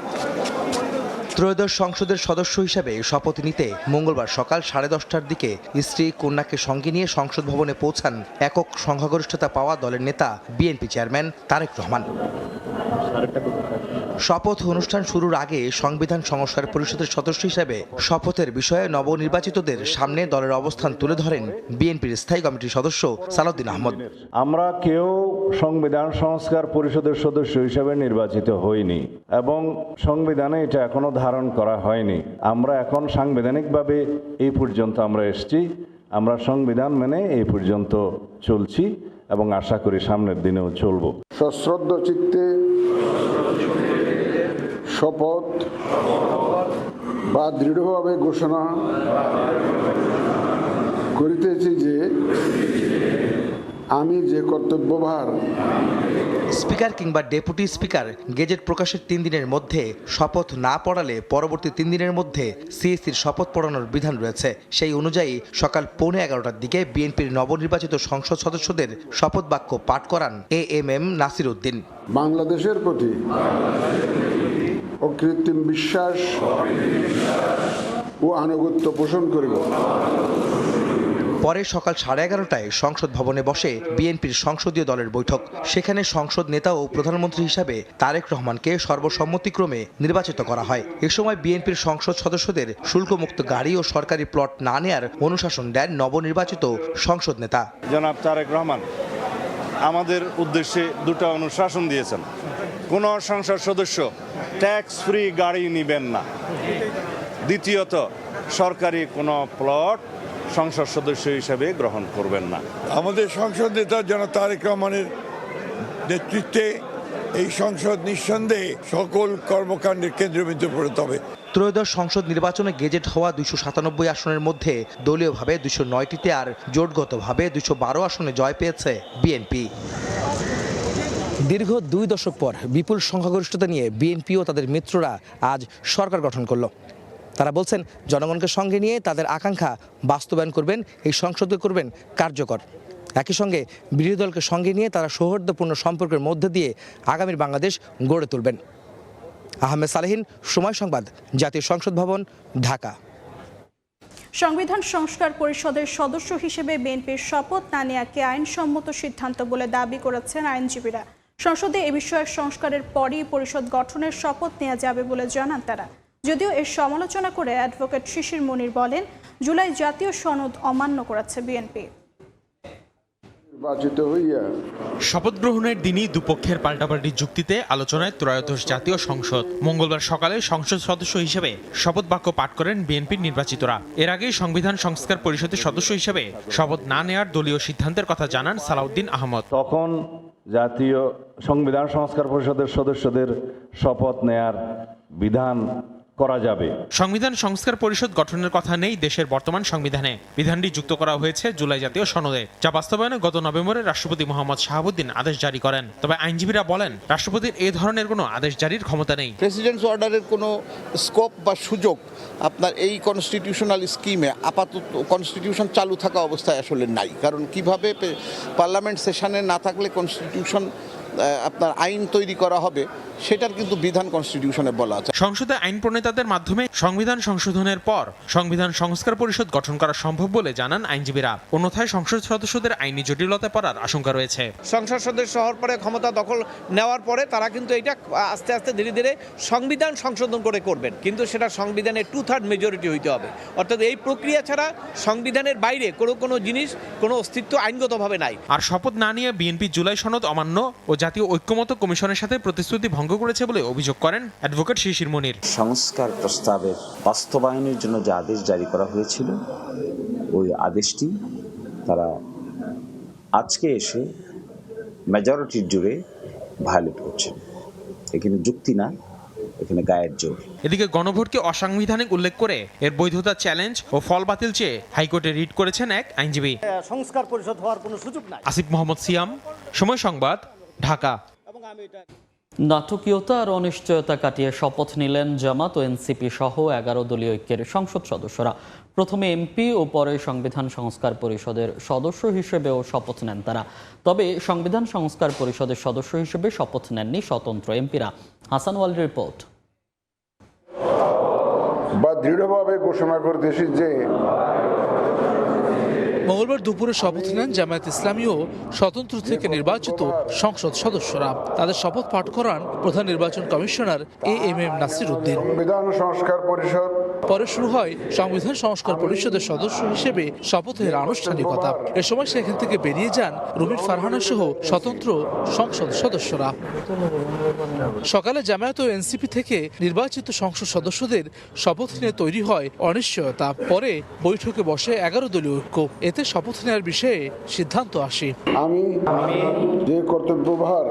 ত্রয়োদশ সংসদের সদস্য হিসেবে শপথ নিতে মঙ্গলবার সকাল 10:30টার দিকে স্ত্রী কন্যাকে সঙ্গে নিয়ে সংসদ ভবনে পৌঁছান একক সংখ্যাগরিষ্ঠতা পাওয়া দলের নেতা বিএনপি চেয়ারম্যান তারেক রহমান। শপথ অনুষ্ঠান শুরুর আগে সংবিধান সংস্কার পরিষদের সদস্য হিসেবে শপথের বিষয়ে নবনির্বাচিতদের সামনে দলের অবস্থান তুলে ধরেন বিএনপির স্থায়ী কমিটির সদস্য সালাউদ্দিন আহমদ। আমরা কেউ সংবিধান সংস্কার পরিষদের সদস্য হিসেবে নির্বাচিত হইনি এবং সংবিধানে এটা এখনো ধারণ করা হয়নি। আমরা এখন সাংবিধানিকভাবে এই পর্যন্ত আমরা এসেছি, আমরা সংবিধান মেনে এই পর্যন্ত চলছি এবং আশা করি সামনের দিনেও চলব। সশ্রদ্ধ চিত্তে শপথ বা দৃঢ়ভাবে ঘোষণা করিতেছি যে আমি যে কর্তব্যভার স্পিকার কিংবা ডেপুটি স্পিকার গেজেট প্রকাশের 3 দিনের মধ্যে শপথ না পড়ালে পরবর্তী 3 দিনের মধ্যে সিএসির শপথ পড়ানোর বিধান রয়েছে। সেই অনুযায়ী সকাল 11:15টার দিকে বিএনপির নবনির্বাচিত সংসদ সদস্যদের শপথ বাক্য পাঠ করান এএমএম নাসির উদ্দিন। বাংলাদেশের প্রতি অকৃত্রিম বিশ্বাস ও আনুগত্য পোষণ করিব। পরে সকাল 11:30টায় সংসদ ভবনে বসে বিএনপির সংসদীয় দলের বৈঠক। সেখানে সংসদ নেতা ও প্রধানমন্ত্রী হিসাবে তারেক রহমানকে সর্বসম্মতিক্রমে নির্বাচিত করা হয়। এ সময় বিএনপির সংসদ সদস্যদের শুল্কমুক্ত গাড়ি ও সরকারি প্লট না নেয়ার অনুশাসন দেন নবনির্বাচিত সংসদ নেতা জনাব তারেক রহমান। আমাদের উদ্দেশ্যে 2টা অনুশাসন দিয়েছেন। কোনো সংসদ সদস্য ট্যাক্স ফ্রি গাড়ি নেবেন না। দ্বিতীয়ত, সরকারি কোনো প্লট সংসদ সদস্য হিসেবে গ্রহণ করবেন না। আমাদের সংসদ নেতা জনাব তারেক রহমানের নেতৃত্বে এই সংসদ নিঃসন্দেহে সকল কর্মকাণ্ডের কেন্দ্রবিন্দু পরিণত হবে। ত্রয়োদশ সংসদ নির্বাচনে গেজেট হওয়া 297 আসনের মধ্যে দলীয়ভাবে 209টিতে আর জোটগতভাবে 212 আসনে জয় পেয়েছে বিএনপি। দীর্ঘ 2 দশক পর বিপুল সংখ্যাগরিষ্ঠতা নিয়ে বিএনপি ও তাদের মিত্ররা আজ সরকার গঠন করল। তারা বলছেন জনগণকে সঙ্গে নিয়ে তাদের আকাঙ্ক্ষা বাস্তবায়ন করবেন, এই সংসদকে করবেন কার্যকর। একই সঙ্গে বিরোধী দলকে সঙ্গে নিয়ে তারা সৌহার্দ্যপূর্ণ সম্পর্কের মধ্যে দিয়ে আগামীর বাংলাদেশ গড়ে তুলবেন। আহমেদ সালেহিন, সময় সংবাদ, জাতীয় সংসদ ভবন, ঢাকা। সংবিধান সংস্কার পরিষদের সদস্য হিসেবে বিএনপির শপথ না নেওয়াকে আইনসম্মত সিদ্ধান্ত বলে দাবি করেছেন আইনজীবীরা। সংসদে এ বিষয়ে সংস্কারের পরই পরিষদ গঠনের শপথ নেওয়া যাবে বলে জানান তারা। যদিও এর সমালোচনা করে অ্যাডভোকেট শিশির মনির বলেন, জুলাই জাতীয় সনদ অমান্য করেছে বিএনপি। শপথ গ্রহণের দিনই দুপক্ষের পাল্টাপাল্টি যুক্তিতে আলোচনায় ত্রয়োদশ জাতীয় সংসদ। মঙ্গলবার সকালে সংসদ সদস্য হিসেবে শপথ বাক্য পাঠ করেন বিএনপির নির্বাচিতরা। এর আগে সংবিধান সংস্কার পরিষদের সদস্য হিসেবে শপথ না নেওয়ার দলীয় সিদ্ধান্তের কথা জানান সালাউদ্দিন আহমদ। তখন জাতীয় সংবিধান সংস্কার পরিষদের সদস্যদের শপথ নেয়ার বিধান করা যাবে। সংবিধান সংস্কার পরিষদ গঠনের কথা নেই দেশের বর্তমান সংবিধানে। বিধানটি যুক্ত করা হয়েছে জুলাই জাতীয় সনদে, যা বাস্তবায়নে গত নভেম্বরে রাষ্ট্রপতি মোহাম্মদ শাহাবুদ্দিন আদেশ জারি করেন। তবে আইনজীবীরা বলেন, রাষ্ট্রপতির এ ধরনের কোনো আদেশ জারির ক্ষমতা নেই। প্রেসিডেন্টস অর্ডারের কোনো স্কোপ বা সুযোগ আপনার এই কনস্টিটিউশনাল স্কিমে আপাতত কনস্টিটিউশন চালু থাকা অবস্থায় আসলে নাই। কারণ কিভাবে পার্লামেন্ট সেশনে না থাকলে কনস্টিটিউশন আপনার আইন তৈরি করা হবে, সেটার কিন্তু বিধান কনস্টিটিউশনে বলা আছে। সংসদে আইন প্রণেতাদের মাধ্যমে সংবিধান সংশোধনের পর সংবিধান সংস্কার পরিষদ গঠন করা সম্ভব বলে জানান আইনজীবীরা। অন্যথায় সংসদ সদস্যদের আইনি জটিলতায় পড়ার আশঙ্কা রয়েছে। সংসদ সদস্য হওয়ার পরে ক্ষমতা দখল নেওয়ার পরে তারা কিন্তু এটা আস্তে আস্তে ধীরে ধীরে সংবিধান সংশোধন করবেন, কিন্তু সেটা সংবিধানের 2/3 মেজরিটি হইতে হবে। অর্থাৎ এই প্রক্রিয়া ছাড়া সংবিধানের বাইরে কোনো জিনিস কোনো অস্তিত্ব আইনগতভাবে নাই। আর শপথ না নিয়ে বিএনপি জুলাই সনদ অমান্য ও জাতীয় ঐক্যমত্য কমিশনের সাথে প্রতিশ্রুতি ভঙ্গ করেছে বলে অভিযোগ করেন অ্যাডভোকেট শিশির মনির। সংস্কার প্রস্তাবের বাস্তবায়নের জন্য যে আদেশ জারি করা হয়েছিল, ওই আদেশটি তারা আজকে এসে মেজরিটির জুড়ে ভায়োলেট করছে। এখানে যুক্তি না, এখানে গায়ের জোর। এদিকে গণভোটকে অসাংবিধানিক উল্লেখ করে এর বৈধতা চ্যালেঞ্জ ও ফল বাতিল চেয়ে হাইকোর্টে রিট করেছেন এক আইনজীবী। সংস্কার পরিষদ হওয়ার কোনো সুযোগ নাই। আসিফ মোহাম্মদ সিয়াম, সময় সংবাদ, ঢাকা। নাটকীয়তা আর অনিশ্চয়তা কাটিয়ে শপথ নিলেন জামাত ও এনসিপি সহ 11 দলীয় ঐক্যের সংসদ সদস্যরা। প্রথমে এমপি ও পরে সংবিধান সংস্কার পরিষদের সদস্য হিসেবেও শপথ নেন তারা। তবে সংবিধান সংস্কার পরিষদের সদস্য হিসেবে শপথ নেননি স্বতন্ত্র এমপিরা। হাসান ওয়ালির রিপোর্ট। দৃঢ়ভাবে ঘোষণা করতেছি যে মঙ্গলবার দুপুরে শপথ নেন জামায়াত ইসলামী ও স্বতন্ত্র থেকে নির্বাচিত সংসদ সদস্যরা। তাদের শপথ পাঠ করান প্রধান নির্বাচন কমিশনার AMM নাসির উদ্দিন। সংবিধান সংস্কার পরিষদ পরে শুরু হয় সংবিধান সংস্কার পরিষদের সদস্য হিসেবে শপথের আনুষ্ঠানিকতা। এ সময় সেখান থেকে বেরিয়ে যান রুমিন ফারহানা সহ স্বতন্ত্র সংসদ সদস্যরা। সকালে জামায়াত ও এনসিপি থেকে নির্বাচিত সংসদ সদস্যদের শপথ নিয়ে তৈরি হয় অনিশ্চয়তা। পরে বৈঠকে বসে 11 দলীয় ঐক্য। এতে শপথ নেওয়ার বিষয়ে সিদ্ধান্ত আসে। আমি যে কর্তব্যভার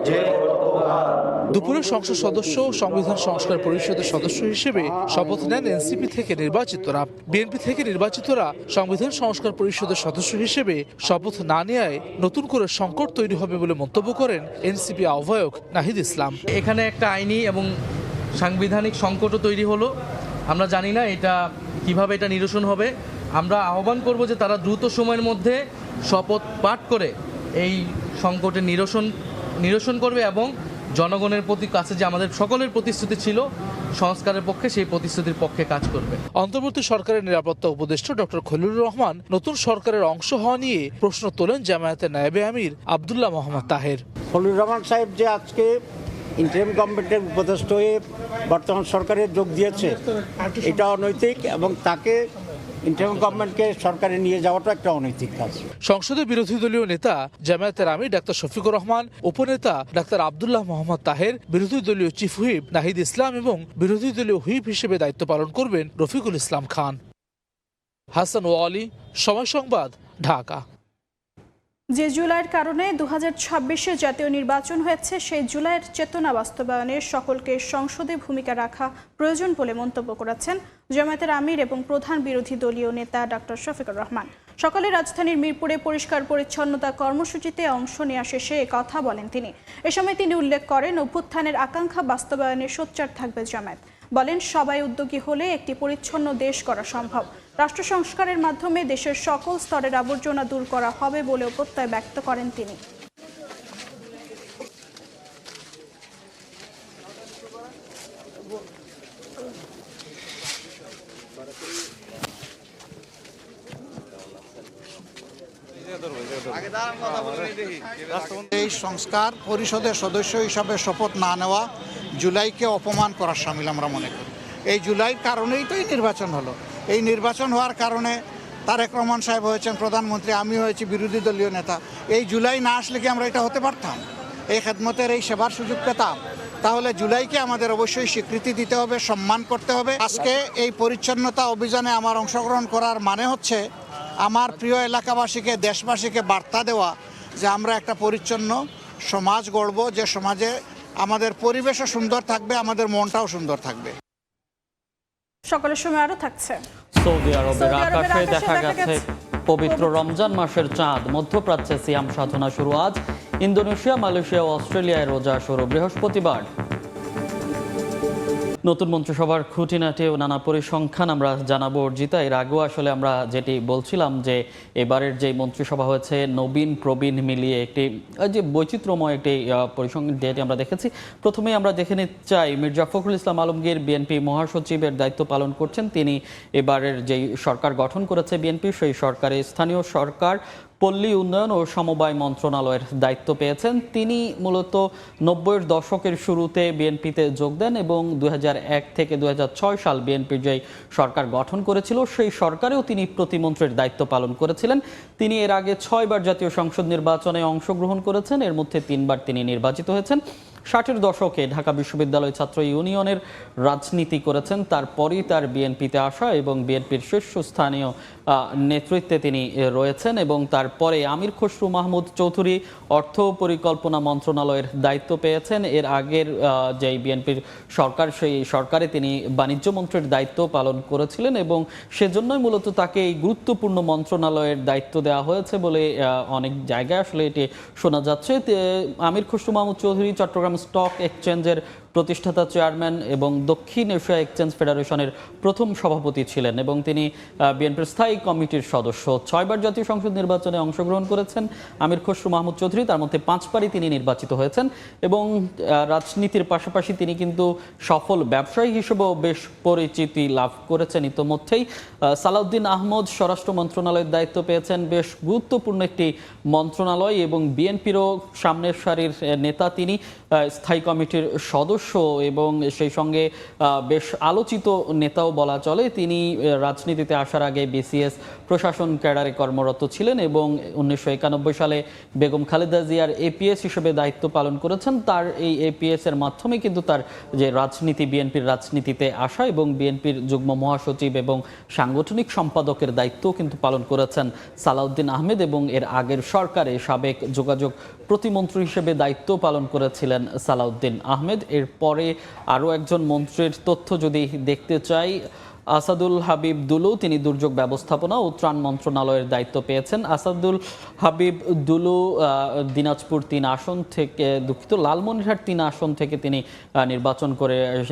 দুপুরে সংসদ সদস্য ও সংবিধান সংস্কার পরিষদের সদস্য হিসেবে শপথ নেন এনসিপি থেকে নির্বাচিতরা। বিএনপি থেকে নির্বাচিতরা সংবিধান সংস্কার পরিষদের সদস্য হিসেবে শপথ না নেওয়ায় নতুন করে সংকট তৈরি হবে বলে মন্তব্য করেন এনসিপি আহ্বায়ক নাহিদ ইসলাম। এখানে একটা আইনি এবং সাংবিধানিক সংকটও তৈরি হলো। আমরা জানি না এটা কিভাবে এটা নিরসন হবে। আমরা আহ্বান করব যে তারা দ্রুত সময়ের মধ্যে শপথ পাঠ করে এই সংকটের নিরসন করবে এবং জনগণের প্রতি কাছে যে আমাদের সকলের প্রতিশ্রুতি ছিল সংস্কারের পক্ষে, সেই প্রতিশ্রুতির পক্ষে কাজ করবে। অন্তর্বর্তী সরকারের নিরাপত্তা উপদেষ্টা ডক্টর খলিলুর রহমান নতুন সরকারের অংশ হওয়া নিয়ে প্রশ্ন তোলেন জামায়াতের নায়েবে আমির আব্দুল্লাহ মোহাম্মদ তাহের। খলিলুর রহমান সাহেব যে আজকে ইন্টারিম গভর্নমেন্টের উপদেষ্টা হয়ে বর্তমান সরকারে যোগ দিয়েছে, এটা অনৈতিক এবং তাকে ইন্টারিম গভর্নমেন্টকে সরকারে নিয়ে যাওয়াটা একটা অনৈতিক কাজ। সংসদে বিরোধী দলীয় নেতা জামায়াতের আমির ডাক্তার শফিকুর রহমান, উপনেতা ডাক্তার আব্দুল্লাহ মোহাম্মদ তাহের, বিরোধী দলীয় চিফ হুইপ নাহিদ ইসলাম এবং বিরোধী দলীয় হুইপ হিসেবে দায়িত্ব পালন করবেন রফিকুল ইসলাম খান। হাসান ওয়ালি, সময় সংবাদ, ঢাকা। যে জুলাইয়ের কারণে 2026-এ জাতীয় নির্বাচন হয়েছে, সেই জুলাইয়ের চেতনা বাস্তবায়নে সকলকে সংসদে ভূমিকা রাখা প্রয়োজন বলে মন্তব্য করেছেন জামায়াতের আমির এবং প্রধান বিরোধী দলীয় নেতা ডক্টর শফিকুর রহমান। সকালে রাজধানীর মিরপুরে পরিষ্কার পরিচ্ছন্নতা কর্মসূচিতে অংশ নেওয়া শেষে কথা বলেন তিনি। এ সময় তিনি উল্লেখ করেন, অভ্যুত্থানের আকাঙ্ক্ষা বাস্তবায়নে সোচ্চার থাকবে জামায়াত। বলেন, সবাই উদ্যোগী হলে একটি পরিচ্ছন্ন দেশ করা সম্ভব। রাষ্ট্র সংস্কারের মাধ্যমে দেশের সকল স্তরের আবর্জনা দূর করা হবে বলেও প্রত্যয় ব্যক্ত করেন তিনি। এই সংস্কার পরিষদের সদস্য হিসাবে শপথ না নেওয়া জুলাইকে অপমান করার শামিল আমরা মনে করি। এই জুলাইয়ের কারণেই তো এই নির্বাচন হলো। এই নির্বাচন হওয়ার কারণে তারেক রহমান সাহেব হয়েছেন প্রধানমন্ত্রী, আমি হয়েছি বিরোধী দলীয় নেতা। এই জুলাই না আসলে কি আমরা এটা হতে পারতাম? এই খেদমতের এই সেবার সুযোগ পেতাম? তাহলে জুলাইকে আমাদের অবশ্যই স্বীকৃতি দিতে হবে, সম্মান করতে হবে। আজকে এই পরিচ্ছন্নতা অভিযানে আমার অংশগ্রহণ করার মানে হচ্ছে আমার প্রিয় এলাকাবাসীকে, দেশবাসীকে বার্তা দেওয়া যে আমরা একটা পরিচ্ছন্ন সমাজ গড়ব, যে সমাজে আমাদের পরিবেশও সুন্দর থাকবে, আমাদের মনটাও সুন্দর থাকবে। সকালের সময় আরো থাকছে। সৌদি আরবের আকাশে দেখা গেছে পবিত্র রমজান মাসের চাঁদ। মধ্যপ্রাচ্যে সিয়াম সাধনা শুরু আজ। ইন্দোনেশিয়া, মালয়েশিয়া ও অস্ট্রেলিয়ায় রোজা শুরু বৃহস্পতিবার। নতুন মন্ত্রিসভার খুঁটিনাটি ও নানা পরিসংখ্যান আমরা জানাবো অর্জিতা। এর আগেও আসলে আমরা যেটি বলছিলাম যে এবারের যে মন্ত্রিসভা হয়েছে নবীন প্রবীণ মিলিয়ে একটি যে বৈচিত্র্যময় একটি পরিসংখ্যান যেটি আমরা দেখেছি। প্রথমে আমরা দেখে নিতে চাই মির্জা ফখরুল ইসলাম আলমগীর বিএনপি মহাসচিবের দায়িত্ব পালন করছেন। তিনি এবারের যেই সরকার গঠন করেছে বিএনপি, সেই সরকারে স্থানীয় সরকার, পল্লী উন্নয়ন ও সমবায় মন্ত্রণালয়ের দায়িত্ব পেয়েছেন। তিনি মূলত 90-এর দশকের শুরুতে বিএনপিতে যোগ দেন এবং 2001 থেকে 2006 সাল বিএনপির যেই সরকার গঠন করেছিল সেই সরকারেও তিনি প্রতিমন্ত্রীর দায়িত্ব পালন করেছিলেন। তিনি এর আগে 6 বার জাতীয় সংসদ নির্বাচনে অংশগ্রহণ করেছেন, এর মধ্যে 3 বার তিনি নির্বাচিত হয়েছেন। 60-এর দশকে ঢাকা বিশ্ববিদ্যালয় ছাত্র ইউনিয়নের রাজনীতি করেছেন, তারপরই তার বিএনপিতে আসা এবং বিএনপির শীর্ষস্থানীয় নেতৃত্বে তিনি রয়েছেন। এবং তারপরে আমির খসরু মাহমুদ চৌধুরী অর্থ পরিকল্পনা মন্ত্রণালয়ের দায়িত্ব পেয়েছেন। এর আগের যেই বিএনপির সরকার, সেই সরকারে তিনি বাণিজ্য মন্ত্রীর দায়িত্ব পালন করেছিলেন এবং সেজন্যই মূলত তাকে এই গুরুত্বপূর্ণ মন্ত্রণালয়ের দায়িত্ব দেওয়া হয়েছে বলে অনেক জায়গায় আসলে এটি শোনা যাচ্ছে। আমির খসরু মাহমুদ চৌধুরী চট্টগ্রাম স্টক এক্সচেঞ্জের প্রতিষ্ঠাতা চেয়ারম্যান এবং দক্ষিণ এশিয়া এক্সচেঞ্জ ফেডারেশনের প্রথম সভাপতি ছিলেন এবং তিনি বিএনপির স্থায়ী কমিটির সদস্য। 6 বার জাতীয় সংসদ নির্বাচনে অংশগ্রহণ করেছেন আমির খসরু মাহমুদ চৌধুরী, তার মধ্যে 5 বারই তিনি নির্বাচিত হয়েছেন এবং রাজনীতির পাশাপাশি তিনি কিন্তু সফল ব্যবসায়ী হিসেবেও বেশ পরিচিতি লাভ করেছেন ইতোমধ্যেই। সালাউদ্দিন আহমদ স্বরাষ্ট্র মন্ত্রণালয়ের দায়িত্ব পেয়েছেন, বেশ গুরুত্বপূর্ণ একটি মন্ত্রণালয় এবং বিএনপিরও সামনের সারির নেতা তিনি, স্থায়ী কমিটির সদস্য এবং সেই সঙ্গে বেশ আলোচিত নেতাও বলা চলে। তিনি রাজনীতিতে আসার আগে বিসিএস প্রশাসন ক্যাডারে কর্মরত ছিলেন এবং 1991 সালে বেগম খালেদা জিয়ার এপিএস হিসেবে দায়িত্ব পালন করেছেন। তার এই এপিএস এর মাধ্যমে কিন্তু তার যে রাজনীতি, বিএনপির রাজনীতিতে আসা এবং বিএনপির যুগ্ম মহাসচিব এবং সাংগঠনিক সম্পাদকের দায়িত্ব কিন্তু পালন করেছেন সালাউদ্দিন আহমেদ এবং এর আগের সরকারে সাবেক যোগাযোগ প্রতিমন্ত্রী হিসেবে দায়িত্ব পালন করেছিলেন সালাউদ্দিন আহমেদ। এরপরে আরও একজন মন্ত্রীর তথ্য যদি দেখতে চাই, আসাদুল হাবিব দুলু, তিনি দুর্যোগ ব্যবস্থাপনা ও ত্রাণ মন্ত্রণালয়ের দায়িত্ব পেয়েছেন। আসাদুল হাবিব দুলু দিনাজপুর 3 আসন থেকে, লালমনিরহাট 3 আসন থেকে তিনি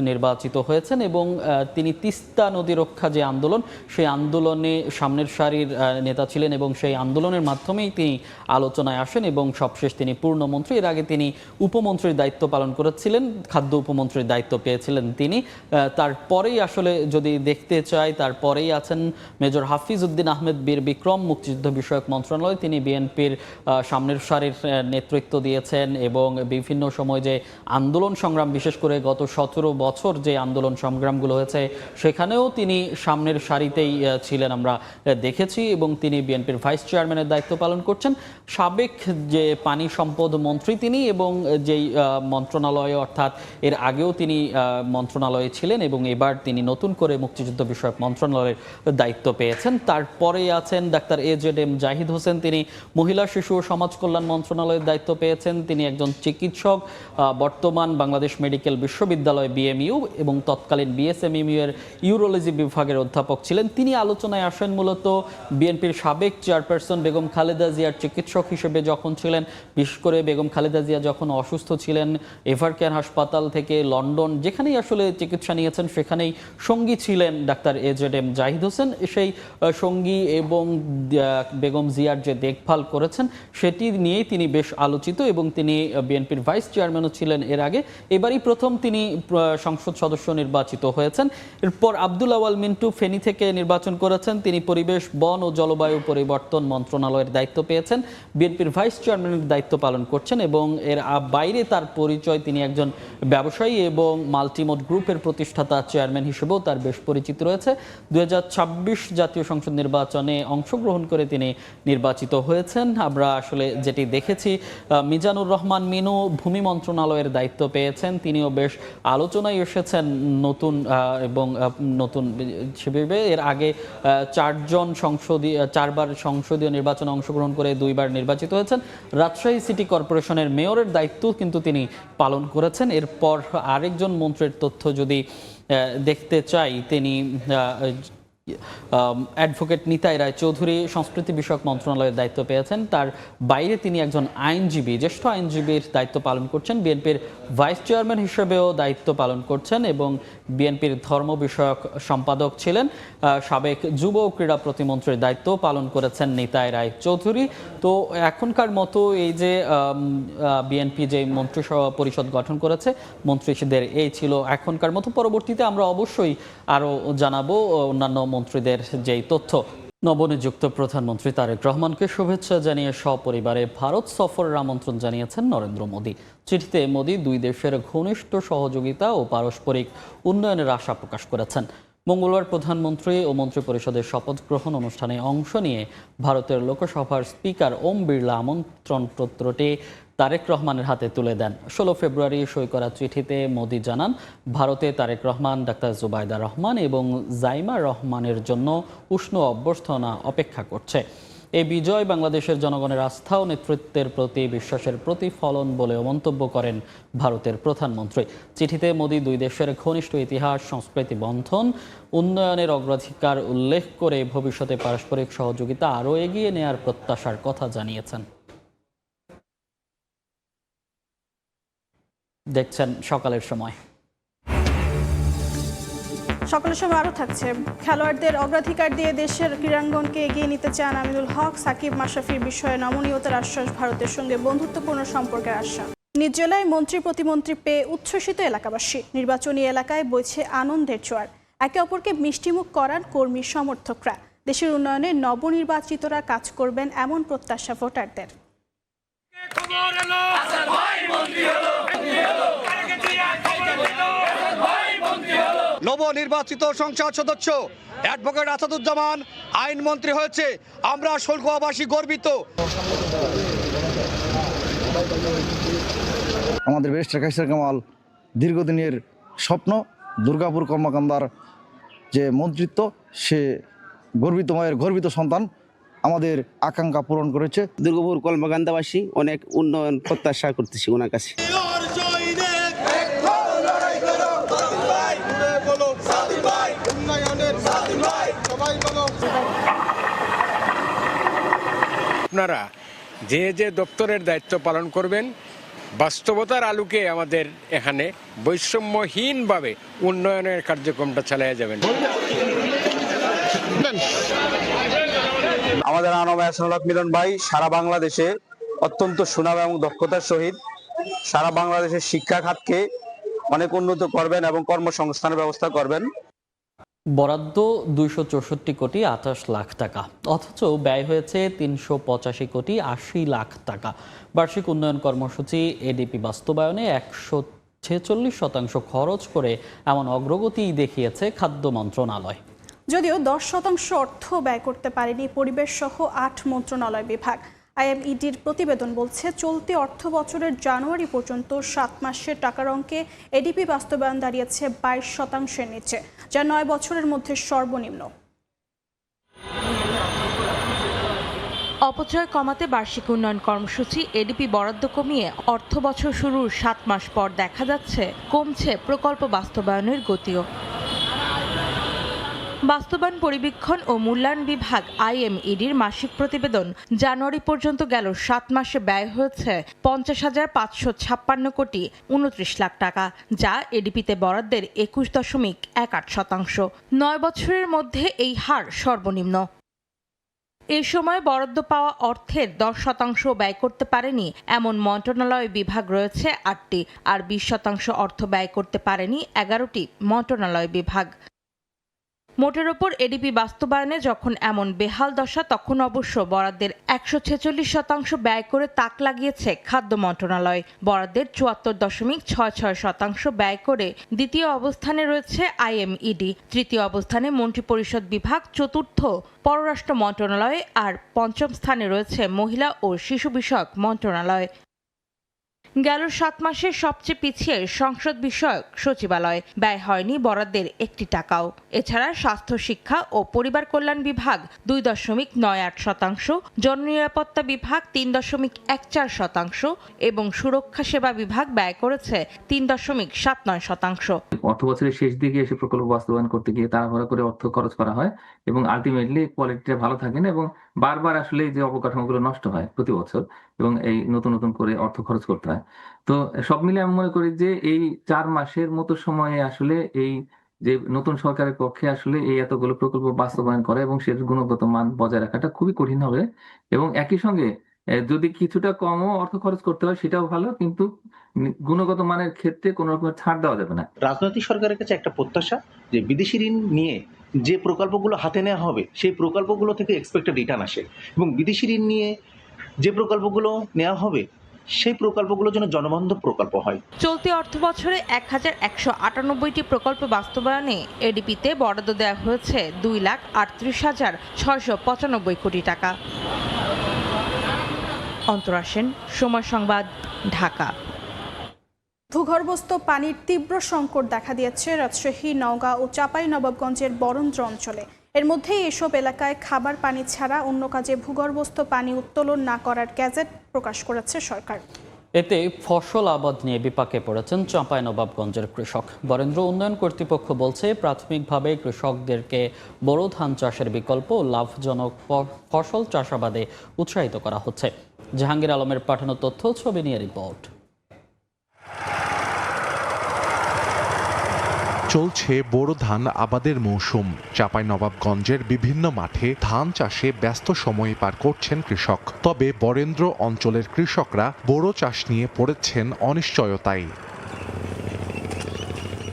নির্বাচিত হয়েছেন এবং তিনি তিস্তা নদী রক্ষা যে আন্দোলন, সেই আন্দোলনে সামনের সারির নেতা ছিলেন এবং সেই আন্দোলনের মাধ্যমেই তিনি আলোচনায় আসেন এবং সবশেষ তিনি পূর্ণমন্ত্রী। এর আগে তিনি উপমন্ত্রীর দায়িত্ব পালন করেছিলেন, খাদ্য উপমন্ত্রীর দায়িত্ব পেয়েছিলেন তিনি। তারপরেই আসলে যদি দেখতে চাই, তারপরেই আছেন মেজর হাফিজ উদ্দিন আহমেদ বীর বিক্রম, মুক্তিযুদ্ধ বিষয়ক মন্ত্রণালয়। তিনি বিএনপির সামনের সারির নেতৃত্ব দিয়েছেন এবং বিভিন্ন সময় যে আন্দোলন সংগ্রাম, বিশেষ করে গত 17 বছর যে আন্দোলন সংগ্রামগুলো হয়েছে সেখানেও তিনি সামনের সারিতেই ছিলেন, আমরা দেখেছি এবং তিনি বিএনপির ভাইস চেয়ারম্যানের দায়িত্ব পালন করছেন। সাবেক যে পানি সম্পদ মন্ত্রী তিনি এবং যেই মন্ত্রণালয়ে, অর্থাৎ এর আগেও তিনি মন্ত্রণালয়ে ছিলেন এবং এবার তিনি নতুন করে মুক্তিযুদ্ধ বিষয়ক মন্ত্রণালয়ের দায়িত্ব পেয়েছেন। তারপরে আছেন ডাক্তার AZM জাহিদ হোসেন, তিনি মহিলা শিশু ও সমাজ কল্যাণ মন্ত্রণালয়ের দায়িত্ব পেয়েছেন। তিনি একজন চিকিৎসক, বর্তমান বাংলাদেশ মেডিকেল বিশ্ববিদ্যালয় BMU এবং তৎকালীন BSMMU এর ইউরোলজি বিভাগের অধ্যাপক ছিলেন। তিনি আলোচনায় আসেন মূলত বিএনপির সাবেক চেয়ারপারসন বেগম খালেদা জিয়ার চিকিৎসক হিসেবে যখন ছিলেন, বিশেষ করে বেগম খালেদা জিয়া যখন অসুস্থ ছিলেন, এভারকেয়ার হাসপাতাল থেকে লন্ডন যেখানেই আসলে চিকিৎসা নিয়েছেন সেখানেই সঙ্গী ছিলেন ডাক্তার AZM জাহিদ হোসেন। সেই সঙ্গী এবং বেগম জিয়ার যে দেখভাল করেছেন সেটি নিয়েই তিনি বেশ আলোচিত এবং তিনি বিএনপির ভাইস চেয়ারম্যানও ছিলেন এর আগে। এবারই প্রথম তিনি সংসদ সদস্য নির্বাচিত হয়েছেন। এরপর আব্দুল আওয়াল মিন্টু ফেনী থেকে নির্বাচন করেছেন। তিনি পরিবেশ, বন ও জলবায়ু পরিবর্তন মন্ত্রণালয়ের দায়িত্ব পেয়েছেন, বিএনপির ভাইস চেয়ারম্যানের দায়িত্ব পালন করছেন এবং এর বাইরে তার পরিচয়, তিনি একজন ব্যবসায়ী এবং মাল্টিমোড গ্রুপের প্রতিষ্ঠাতা চেয়ারম্যান হিসেবেও তার বেশ পরিচিতি রয়েছে। 2026 জাতীয় সংসদ নির্বাচনে অংশগ্রহণ করে তিনি নির্বাচিত হয়েছেন। আমরা আসলে যেটি দেখেছি, মিজানুর রহমান মিনু ভূমি মন্ত্রণালয়ের দায়িত্ব পেয়েছেন। তিনিও বেশ আলোচনায় এসেছেন নতুন হিসেবে। এর আগে 4 বার সংসদীয় নির্বাচনে অংশগ্রহণ করে 2 বার নির্বাচিত হয়েছেন। রাজশাহী সিটি কর্পোরেশনের মেয়রের দায়িত্ব কিন্তু তিনি পালন করেছেন। এরপর আরেকজন মন্ত্রীর তথ্য যদি দেখতে চাই, তিনি অ্যাডভোকেট নিতাই রায় চৌধুরী সংস্কৃতি বিষয়ক মন্ত্রণালয়ের দায়িত্ব পেয়েছেন। তার বাইরে তিনি একজন আইনজীবী, জ্যেষ্ঠ আইনজীবীর দায়িত্ব পালন করছেন। বিএনপির ভাইস চেয়ারম্যান হিসেবেও দায়িত্ব পালন করছেন এবং বিএনপির ধর্ম বিষয়ক সম্পাদক ছিলেন। সাবেক যুব ও ক্রীড়া প্রতিমন্ত্রীর দায়িত্ব পালন করেছেন নিতাই রায় চৌধুরী। তো এখনকার মতো এই যে বিএনপি যে মন্ত্রী পরিষদ গঠন করেছে, মন্ত্রীদের এই ছিল এখনকার মতো। পরবর্তীতে আমরা অবশ্যই আরও জানাবো অন্যান্য মন্ত্রীদের যেই তথ্য। নবনিযুক্ত প্রধানমন্ত্রী তারেক রহমানকে শুভেচ্ছা জানিয়ে সপরিবারে ভারত সফরের আমন্ত্রণ জানিয়েছেন নরেন্দ্র মোদী। চিঠিতে মোদী দুই দেশের ঘনিষ্ঠ সহযোগিতা ও পারস্পরিক উন্নয়নের আশা প্রকাশ করেছেন। মঙ্গলবার প্রধানমন্ত্রী ও মন্ত্রিপরিষদের শপথ গ্রহণ অনুষ্ঠানে অংশ নিয়ে ভারতের লোকসভার স্পিকার ওম বিড়লা আমন্ত্রণপত্রটি তারেক রহমানের হাতে তুলে দেন। 16 ফেব্রুয়ারি সই করা চিঠিতে মোদী জানান, ভারতে তারেক রহমান, ডাক্তার জুবাইদা রহমান এবং জাইমা রহমানের জন্য উষ্ণ অভ্যর্থনা অপেক্ষা করছে। এই বিজয় বাংলাদেশের জনগণের আস্থা ও নেতৃত্বের প্রতি বিশ্বাসের প্রতিফলন বলেও মন্তব্য করেন ভারতের প্রধানমন্ত্রী। চিঠিতে মোদী দুই দেশের ঘনিষ্ঠ ইতিহাস, সংস্কৃতি বন্ধন, উন্নয়নের অগ্রাধিকার উল্লেখ করে ভবিষ্যতে পারস্পরিক সহযোগিতা আরও এগিয়ে নেয়ার প্রত্যাশার কথা জানিয়েছেন। দেখছেন সকালের সময়। সকালের সময় আরও থাকছে, খেলোয়াড়দের অগ্রাধিকার দিয়ে দেশের ক্রীড়াঙ্গনকে এগিয়ে নিতে চান আমিনুল হক। সাকিব মাশরাফির বিষয়ে নমনীয়তার আশ্বাস, ভারতের সঙ্গে বন্ধুত্বপূর্ণ সম্পর্কের আশ্বাস। নিজ জেলায় মন্ত্রী প্রতিমন্ত্রী পেয়ে উচ্ছ্বসিত এলাকাবাসী। নির্বাচনী এলাকায় বইছে আনন্দের জোয়ার। একে অপরকে মিষ্টিমুখ করান কর্মী সমর্থকরা। দেশের উন্নয়নে নবনির্বাচিতরা কাজ করবেন এমন প্রত্যাশা ভোটারদের। নবনির্বাচিত সংসদ সদস্য অ্যাডভোকেট আসাদুজ্জামান আইনমন্ত্রী হয়েছে, আমরা শুল্কবাসী গর্বিত। আমাদের ব্যারিস্টার কায়সার কামাল দীর্ঘদিনের স্বপ্ন, দুর্গাপুর কর্মকান্ডার যে মন্ত্রিত্ব, সে গর্বিত মায়ের গর্বিত সন্তান আমাদের আকাঙ্ক্ষা পূরণ করেছে। দুর্গাপুর কর্মকান্দাবাসী অনেক উন্নয়ন প্রত্যাশা করতেছি ওনার কাছে। আপনারা যে যে দপ্তরের দায়িত্ব পালন করবেন, বাস্তবতার আলোকে আমাদের এখানে বৈষম্যহীনভাবে উন্নয়নের কার্যক্রমটা চালিয়ে যাবেন। আমাদের আনবায়ক মিলন ভাই সারা বাংলাদেশে অত্যন্ত সুনাম এবং দক্ষতার সহিত সারা বাংলাদেশের শিক্ষা খাতকে অনেক উন্নত করবেন এবং কর্মসংস্থানের ব্যবস্থা করবেন। বরাদ্দ 264 কোটি 28 লাখ টাকা, অথচ ব্যয় হয়েছে 385 কোটি 80 লাখ টাকা। বার্ষিক উন্নয়ন কর্মসূচি এডিপি বাস্তবায়নে 146% খরচ করে এমন অগ্রগতি দেখিয়েছে খাদ্য মন্ত্রণালয়। যদিও 10% অর্থ ব্যয় করতে পারেনি পরিবেশ সহ 8 মন্ত্রণালয় বিভাগ। আইএমইডির প্রতিবেদন বলছে, চলতি অর্থ বছরের জানুয়ারি পর্যন্ত 7 মাসের টাকার অঙ্কে এডিপি বাস্তবায়ন দাঁড়িয়েছে 22% নিচে, যা 9 বছরের মধ্যে সর্বনিম্ন। অপচয় কমাতে বার্ষিক উন্নয়ন কর্মসূচি এডিপি বরাদ্দ কমিয়ে অর্থ বছর শুরুর 7 মাস পর দেখা যাচ্ছে কমছে প্রকল্প বাস্তবায়নের গতিও। বাস্তবায়ন পরিবীক্ষণ ও মূল্যায়ন বিভাগ আইএমইডির মাসিক প্রতিবেদন জানুয়ারি পর্যন্ত গেল 7 মাসে ব্যয় হয়েছে 50,556 কোটি 29 লাখ টাকা, যা এডিপিতে বরাদ্দের 21.18%। 9 বছরের মধ্যে এই হার সর্বনিম্ন। এই সময় বরাদ্দ পাওয়া অর্থের 10% ব্যয় করতে পারেনি এমন মন্ত্রণালয় বিভাগ রয়েছে 8টি, আর 20% অর্থ ব্যয় করতে পারেনি 11টি মন্ত্রণালয় বিভাগ। মোটের ওপর এডিপি বাস্তবায়নে যখন এমন বেহাল দশা, তখন অবশ্য বরাদ্দের 146% ব্যয় করে তাক লাগিয়েছে খাদ্য মন্ত্রণালয়। বরাদ্দের 74.66% ব্যয় করে দ্বিতীয় অবস্থানে রয়েছে আইএমইডি, তৃতীয় অবস্থানে মন্ত্রিপরিষদ বিভাগ, চতুর্থ পররাষ্ট্র মন্ত্রণালয়, আর পঞ্চম স্থানে রয়েছে মহিলা ও শিশু বিষয়ক মন্ত্রণালয়। গেল 7 মাসে সবচেয়ে পিছিয়ে সংসদ বিষয়ক সচিবালয়, ব্যয় হয়নি বরাদ্দের একটি টাকাও। এছাড়া স্বাস্থ্য, শিক্ষা ও পরিবার কল্যাণ বিভাগ 2.98%, জননিরাপত্তা বিভাগ 3.14% এবং সুরক্ষা সেবা বিভাগ ব্যয় করেছে 3.79%। অর্থ বছরের শেষ দিকে এসে প্রকল্প বাস্তবায়ন করতে গিয়ে তাড়াহুড়া করে অর্থ খরচ করা হয় এবং আলটিমেটলি কোয়ালিটিটা ভালো থাকে না এবং বারবার আসলে যে অবকাঠামোগুলো নষ্ট হয় প্রতি বছর এবং এই নতুন নতুন করে অর্থ খরচ করতে হয়। তো সব মিলে আমি মনে করি যে এই 4 মাসের মতো সময়ে আসলে এই যে নতুন সরকারের পক্ষে আসলে এই এতগুলো প্রকল্প বাস্তবায়ন করা এবং সেটার গুণগত মান বজায় রাখাটা খুবই কঠিন হবে এবং একই সঙ্গে যদি কিছুটা কমও অর্থ খরচ করতে হয় সেটাও ভালো, কিন্তু গুণগত মানের ক্ষেত্রে কোনো রকমের ছাড় দেওয়া যাবে না। রাজনৈতিক সরকারের কাছে একটা প্রত্যাশা যে বিদেশি ঋণ নিয়ে যে প্রকল্পগুলো হাতে নেওয়া হবে সেই প্রকল্পগুলো থেকে এক্সপেক্টেড রিটার্ন আসে এবং বিদেশি ঋণ নিয়ে যে প্রকল্পগুলো নেওয়া হবে সেই প্রকল্পগুলো যেন জনবান্ধব প্রকল্প হয়। চলতি অর্থ বছরে 1198টি প্রকল্প বাস্তবায়নে এডিপিতে বরাদ্দ দেওয়া হয়েছে 2,38,695 কোটি টাকা। অন্তরা সেন, সময় সংবাদ, ঢাকা। ভূগর্ভস্থ পানির তীব্র সংকট দেখা দিয়েছে রাজশাহী, নওগাঁ ও চাঁপাইনবাবগঞ্জের বরেন্দ্র অঞ্চলে। এর মধ্যেই এসব এলাকায় খাবার পানি ছাড়া অন্য কাজে ভূগর্ভস্থ পানি উত্তোলন না করার গ্যাজেট প্রকাশ করেছে সরকার। এতে ফসল আবাদ নিয়ে বিপাকে পড়েছেন চাঁপাইনবাবগঞ্জের কৃষক। বরেন্দ্র উন্নয়ন কর্তৃপক্ষ বলছে, প্রাথমিকভাবে কৃষকদেরকে বোরো ধান চাষের বিকল্প লাভজনক ফসল চাষাবাদে উৎসাহিত করা হচ্ছে। জাহাঙ্গীর আলমের পাঠানো তথ্য, ছবি নিয়ে রিপোর্ট। চলছে বোরো ধান আবাদের মৌসুম। চাঁপাইনবাবগঞ্জের বিভিন্ন মাঠে ধান চাষে ব্যস্ত সময় পার করছেন কৃষক। তবে বরেন্দ্র অঞ্চলের কৃষকরা বোরো চাষ নিয়ে পড়েছেন অনিশ্চয়তায়।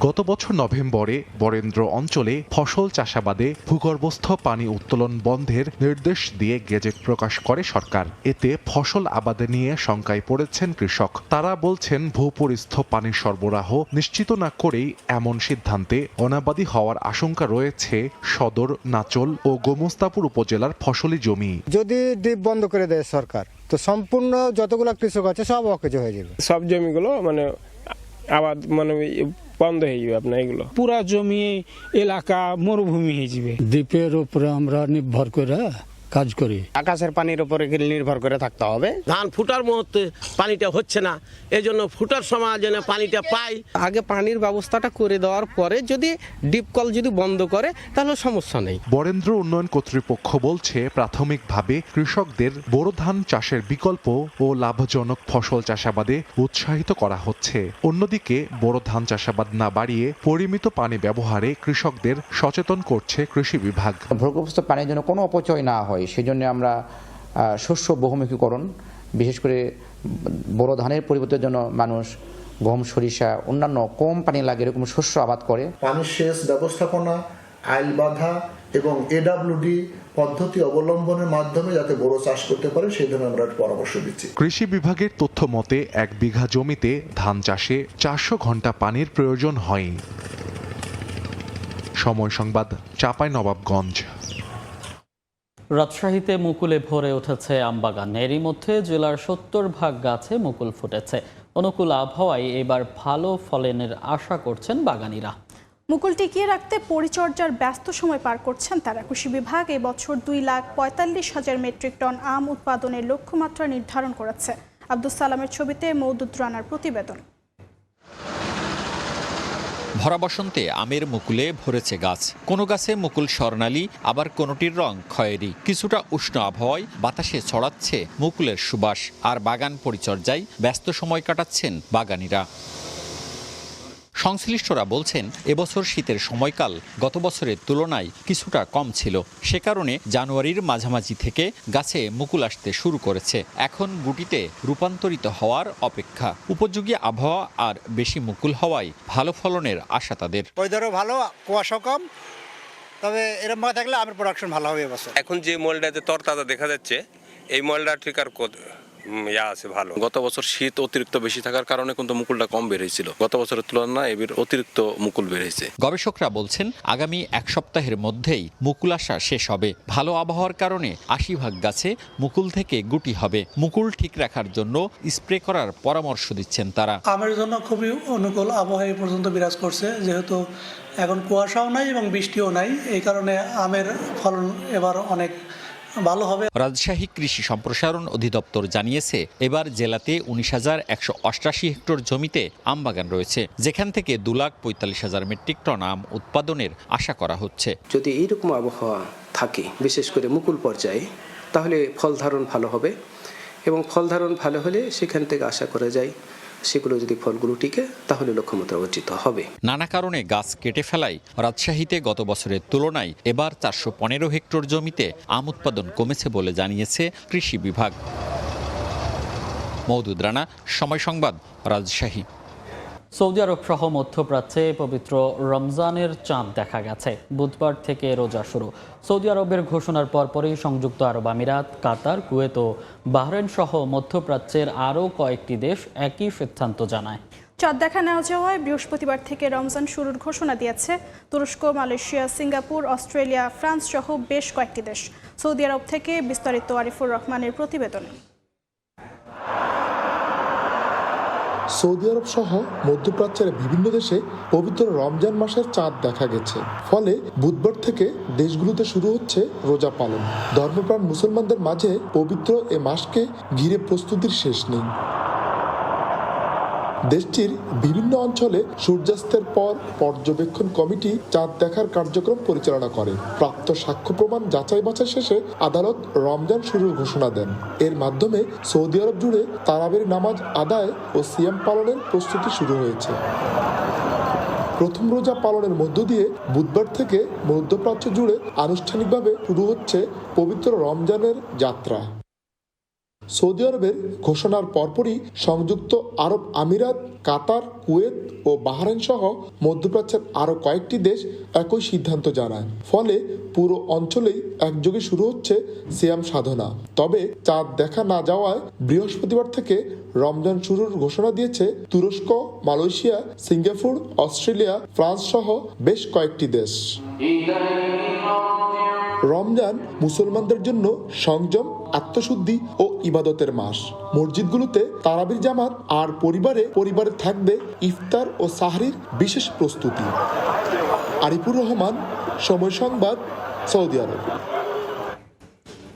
গত বছর নভেম্বরে বরেন্দ্র অঞ্চলে ফসল চাষাবাদে ভূগর্ভস্থ পানি উত্তোলন বন্ধের নির্দেশ দিয়ে গেজেট প্রকাশ করে সরকার। এতে ফসল আবাদে নিয়ে শঙ্কায় পড়েছেন কৃষক। তারা বলছেন, ভূপরিস্থ পানির সরবরাহ নিশ্চিত না করেই এমন সিদ্ধান্তে অনাবাদী হওয়ার আশঙ্কা রয়েছে সদর, নাচল ও গোমস্তাপুর উপজেলার ফসলি জমি। যদি ডিপ বন্ধ করে দেয় সরকার, তো সম্পূর্ণ যতগুলো কৃষক আছে সব অকেজ হয়ে যাবে। সব জমিগুলো মানে আবাদ মানে বন্ধ হয়ে যাবে। আপনার এগুলো পুরা জমি এলাকা মরুভূমি হয়ে যাবে। দ্বীপের উপরে আমরা নির্ভর করে কাজ করি, আকাশের পানির উপরে নির্ভর করে থাকতে হবে। ধান ফুটার মুহূর্তে পানিটা হচ্ছে না, এজন্য ফুটার সময় যেন পানিটা পাই। আগে পানির ব্যবস্থাটা করে দেওয়ার পরে যদি ডিপ কল যদি বন্ধ করে তাহলে সমস্যা নেই। বরেন্দ্র উন্নয়ন কর্তৃপক্ষ বলছে, প্রাথমিকভাবে কৃষকদের বোরো ধান চাষের বিকল্প ও লাভজনক ফসল চাষাবাদে উৎসাহিত করা হচ্ছে। অন্যদিকে বোরো ধান চাষাবাদ না বাড়িয়ে পরিমিত পানি ব্যবহারে কৃষকদের সচেতন করছে কৃষি বিভাগ। ভূগর্ভস্থ পানির জন্য কোনো অপচয় না হয় সেজন্য আমরা শস্য বহুমুখীকরণ, বিশেষ করে বোরো ধানের পরিবর্তনের জন্য মানুষ গম, সরিষা, অন্যান্য কম পানি লাগে এরকম শস্য আবাদ করে। পানি সেচ ব্যবস্থাপনা, আইল বাঁধা এবং এডব্লিউডি পদ্ধতি অবলম্বনের মাধ্যমে যাতে বোরো চাষ করতে পারে সেই জন্য আমরা পরামর্শ দিচ্ছি। কৃষি বিভাগের তথ্য মতে 1 বিঘা জমিতে ধান চাষে 400 ঘন্টা পানির প্রয়োজন হয়। সময় সংবাদ, চাঁপাইনবাবগঞ্জ। রাজশাহীতে মুকুলে ভরে উঠেছে আমবাগান। এরই মধ্যে জেলার 70% গাছে মুকুল ফুটেছে। অনুকূল আবহাওয়ায় এবার ভালো ফলনের আশা করছেন বাগানীরা। মুকুল টিকিয়ে রাখতে পরিচর্যার ব্যস্ত সময় পার করছেন তারা। কৃষি বিভাগ এবছর 2,45,000 মেট্রিক টন আম উৎপাদনের লক্ষ্যমাত্রা নির্ধারণ করেছে। আব্দুস সালামের ছবিতে মওদুদ রানার প্রতিবেদন। ভরা বসন্তে আমের মুকুলে ভরেছে গাছ। কোনো গাছে মুকুল স্বর্ণালী, আবার কোনোটির রং খয়েরি। কিছুটা উষ্ণ আবহাওয়ায় বাতাসে ছড়াচ্ছে মুকুলের সুবাস। আর বাগান পরিচর্যায় ব্যস্ত সময় কাটাচ্ছেন বাগানীরা। সংশ্লিষ্টরা বলছেন, এবছর শীতের সময়কাল গত বছরের তুলনায় কিছুটা কম ছিল। সে কারণে জানুয়ারির মাঝামাঝি থেকে গাছে মুকুল আসতে শুরু করেছে। এখন গুটিতে রূপান্তরিত হওয়ার অপেক্ষা। উপযোগী আবহাওয়া আর বেশি মুকুল হওয়ায় ভালো ফলনের আশা তাদের। ওয়েদারও ভালো, কুয়াশা কম, তবে এরকম থাকলে আমের প্রোডাকশন ভালো হবে এবছর। এখন যে মলটাতে তরতাজা দেখা যাচ্ছে, এই মলটা ঠিক আর আছে ভালো। গত বছর শীত অতিরিক্ত বেশি থাকার কারণে কিন্তু মুকুলটা কম বের হয়েছিল, গত বছরের তুলনায় এবার অতিরিক্ত মুকুল বের হয়েছে। গবেষকরা বলছেন আগামী এক সপ্তাহের মধ্যেই মুকুল আসা শেষ হবে। ভালো আবহাওয়ার কারণে ৮০% গাছে মুকুল থেকে গুটি হবে। মুকুল ঠিক রাখার জন্য স্প্রে করার পরামর্শ দিচ্ছেন তারা। আমের জন্য খুবই অনুকূল আবহাওয়া এই পর্যন্ত বিরাজ করছে, যেহেতু এখন কুয়াশাও নাই এবং বৃষ্টিও নাই, এই কারণে আমের ফলন এবার অনেক ভালো হবে। রাজশাহী কৃষি সম্প্রসারণ অধিদপ্তর জানিয়েছে এবার জেলাতে ১৯,১৮৮ হেক্টর জমিতে আম বাগান রয়েছে, যেখান থেকে ২,৪৫,০০০ মেট্রিক টন আম উৎপাদনের আশা করা হচ্ছে। যদি এইরকম আবহাওয়া থাকে বিশেষ করে মুকুল পর্যায়ে, তাহলে ফল ধারণ ভালো হবে এবং ফল ধারণ ভালো হলে সেখান থেকে আশা করা যায় সেগুলো যদি ফলগুলো টিকে তাহলে লক্ষ্যমাত্রা অর্জিত হবে। নানা কারণে গাছ কেটে ফেলায় রাজশাহীতে গত বছরের তুলনায় এবার ৪১৫ হেক্টর জমিতে আম উৎপাদন কমেছে বলে জানিয়েছে কৃষি বিভাগ। মওদুদ রানা, সময় সংবাদ, রাজশাহী। সৌদি আরব সহ মধ্যপ্রাচ্যে পবিত্র রমজানের চাঁদ দেখা গেছে। বুধবার থেকে রোজা শুরু। সৌদি আরবের ঘোষণার পরপরই সংযুক্ত আরব আমিরাত, কাতার, কুয়েত ও বাহরেন সহ মধ্যপ্রাচ্যের আরও কয়েকটি দেশ একই সিদ্ধান্ত জানায়। চাঁদ দেখা না যাওয়ায় বৃহস্পতিবার থেকে রমজান শুরুর ঘোষণা দিয়েছে তুরস্ক, মালয়েশিয়া, সিঙ্গাপুর, অস্ট্রেলিয়া, ফ্রান্স সহ বেশ কয়েকটি দেশ। সৌদি আরব থেকে বিস্তারিত আরিফুর রহমানের প্রতিবেদনে। সৌদি আরব সহ মধ্যপ্রাচ্যের বিভিন্ন দেশে পবিত্র রমজান মাসের চাঁদ দেখা গেছে। ফলে বুধবার থেকে দেশগুলোতে শুরু হচ্ছে রোজা পালন। ধর্মপ্রাণ মুসলমানদের মাঝে পবিত্র এ মাসকে ঘিরে প্রস্তুতির শেষ নেই। দেশটির বিভিন্ন অঞ্চলে সূর্যাস্তের পর পর্যবেক্ষণ কমিটি চাঁদ দেখার কার্যক্রম পরিচালনা করে। প্রাপ্ত সাক্ষ্য প্রমাণ যাচাই বাছাই শেষে আদালত রমজান শুরুর ঘোষণা দেন। এর মাধ্যমে সৌদি আরব জুড়ে তারাবির নামাজ আদায় ও সিয়াম পালনের প্রস্তুতি শুরু হয়েছে। প্রথম রোজা পালনের মধ্য দিয়ে বুধবার থেকে মধ্যপ্রাচ্য জুড়ে আনুষ্ঠানিকভাবে শুরু হচ্ছে পবিত্র রমজানের যাত্রা। সৌদি আরবের ঘোষণার পরপরই সংযুক্ত আরব আমিরাত, কাতার, কুয়েত ও বাহরাইন সহ মধ্যপ্রাচ্যের আরও কয়েকটি দেশ একই সিদ্ধান্ত জানায়। ফলে পুরো অঞ্চলেই একযোগে শুরু হচ্ছে সিয়াম সাধনা। তবে চাঁদ দেখা না যাওয়ায় বৃহস্পতিবার থেকে রমজান শুরুর ঘোষণা দিয়েছে তুরস্ক, মালয়েশিয়া, সিঙ্গাপুর, অস্ট্রেলিয়া, ফ্রান্স সহ বেশ কয়েকটি দেশ। রমজান মুসলমানদের জন্য সংযম, আত্মশুদ্ধি ও ইবাদতের মাস। মসজিদগুলোতে তারাবির জামাত আর পরিবারে থাকবে ইফতার ও সাহরির বিশেষ প্রস্তুতি। আরিফুর রহমান, সময় সংবাদ, সৌদি আরব।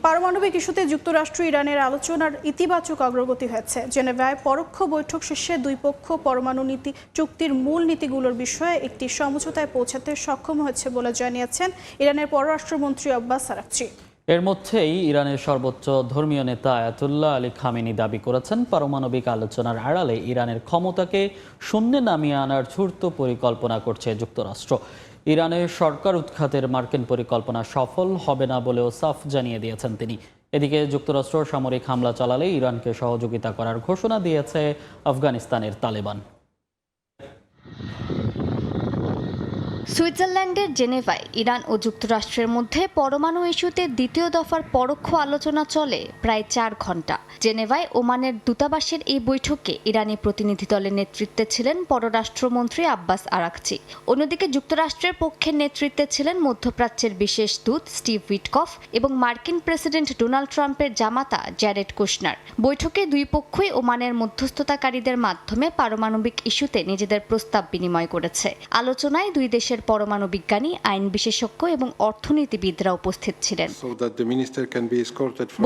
পারমাণবিক ইস্যুতে যুক্তরাষ্ট্র ইরানের আলোচনার ইতিবাচক অগ্রগতি হয়েছে। জেনেভায় পরোক্ষ বৈঠক শেষে দুই পক্ষ পরমাণু নীতি চুক্তির মূল নীতিগুলোর বিষয়ে একটি সমঝোতায় পৌঁছাতে সক্ষম হয়েছে বলে জানিয়েছেন ইরানের পররাষ্ট্রমন্ত্রী আব্বাস আরাকচি। এর মধ্যেই ইরানের সর্বোচ্চ ধর্মীয় নেতা আয়াতুল্লাহ আলী খামেনি দাবি করেছেন পারমাণবিক আলোচনার আড়ালে ইরানের ক্ষমতাকে শূন্যে নামিয়ে আনার ধূর্ত পরিকল্পনা করছে যুক্তরাষ্ট্র। ইরানের সরকার উৎখাতের মার্কিন পরিকল্পনা সফল হবে না বলেও সাফ জানিয়ে দিয়েছেন তিনি। এদিকে যুক্তরাষ্ট্র সামরিক হামলা চালালে ইরানকে সহযোগিতা করার ঘোষণা দিয়েছে আফগানিস্তানের তালেবান। সুইজারল্যান্ডের জেনেভায় ইরান ও যুক্তরাষ্ট্রের মধ্যে পরমাণু ইস্যুতে দ্বিতীয় দফার পরোক্ষ আলোচনা চলে প্রায় 4 ঘন্টা। জেনেভায় ওমানের দূতাবাসের এই বৈঠকে ইরানি প্রতিনিধি দলের নেতৃত্বে ছিলেন পররাষ্ট্রমন্ত্রী আব্বাস আরাকচি। অন্যদিকে যুক্তরাষ্ট্রের পক্ষের নেতৃত্বে ছিলেন মধ্যপ্রাচ্যের বিশেষ দূত স্টিভ উইটকফ এবং মার্কিন প্রেসিডেন্ট ডোনাল্ড ট্রাম্পের জামাতা জ্যারেড কুশনার। বৈঠকে দুই পক্ষই ওমানের মধ্যস্থতাকারীদের মাধ্যমে পারমাণবিক ইস্যুতে নিজেদের প্রস্তাব বিনিময় করেছে। আলোচনায় দুই দেশের পরমাণু বিজ্ঞানী, আইন বিশেষজ্ঞ এবং অর্থনীতিবিদরা উপস্থিত ছিলেন।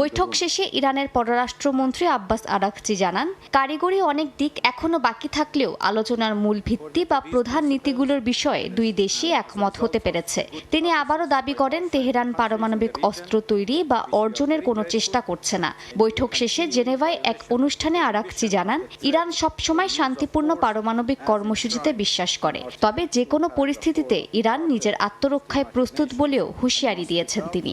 বৈঠক শেষে ইরানের পররাষ্ট্রমন্ত্রী আব্বাস আরাকচি জানান, কারিগরি অনেক দিক এখনো বাকি থাকলেও আলোচনার মূল ভিত্তি বা প্রধান নীতিগুলোর বিষয়ে দুই দেশই একমত হতে পেরেছে। তিনি আবারও দাবি করেন, তেহরান পারমাণবিক অস্ত্র তৈরি বা অর্জনের কোনো চেষ্টা করছে না। বৈঠক শেষে জেনেভায় এক অনুষ্ঠানে আরাকচি জানান, ইরান সবসময় শান্তিপূর্ণ পারমাণবিক কর্মসূচিতে বিশ্বাস করে, তবে যে কোনো পরিস্থিতিতে পরিস্থিতিতে ইরান নিজের আত্মরক্ষায় প্রস্তুত বলেও হুঁশিয়ারি দিয়েছেন তিনি।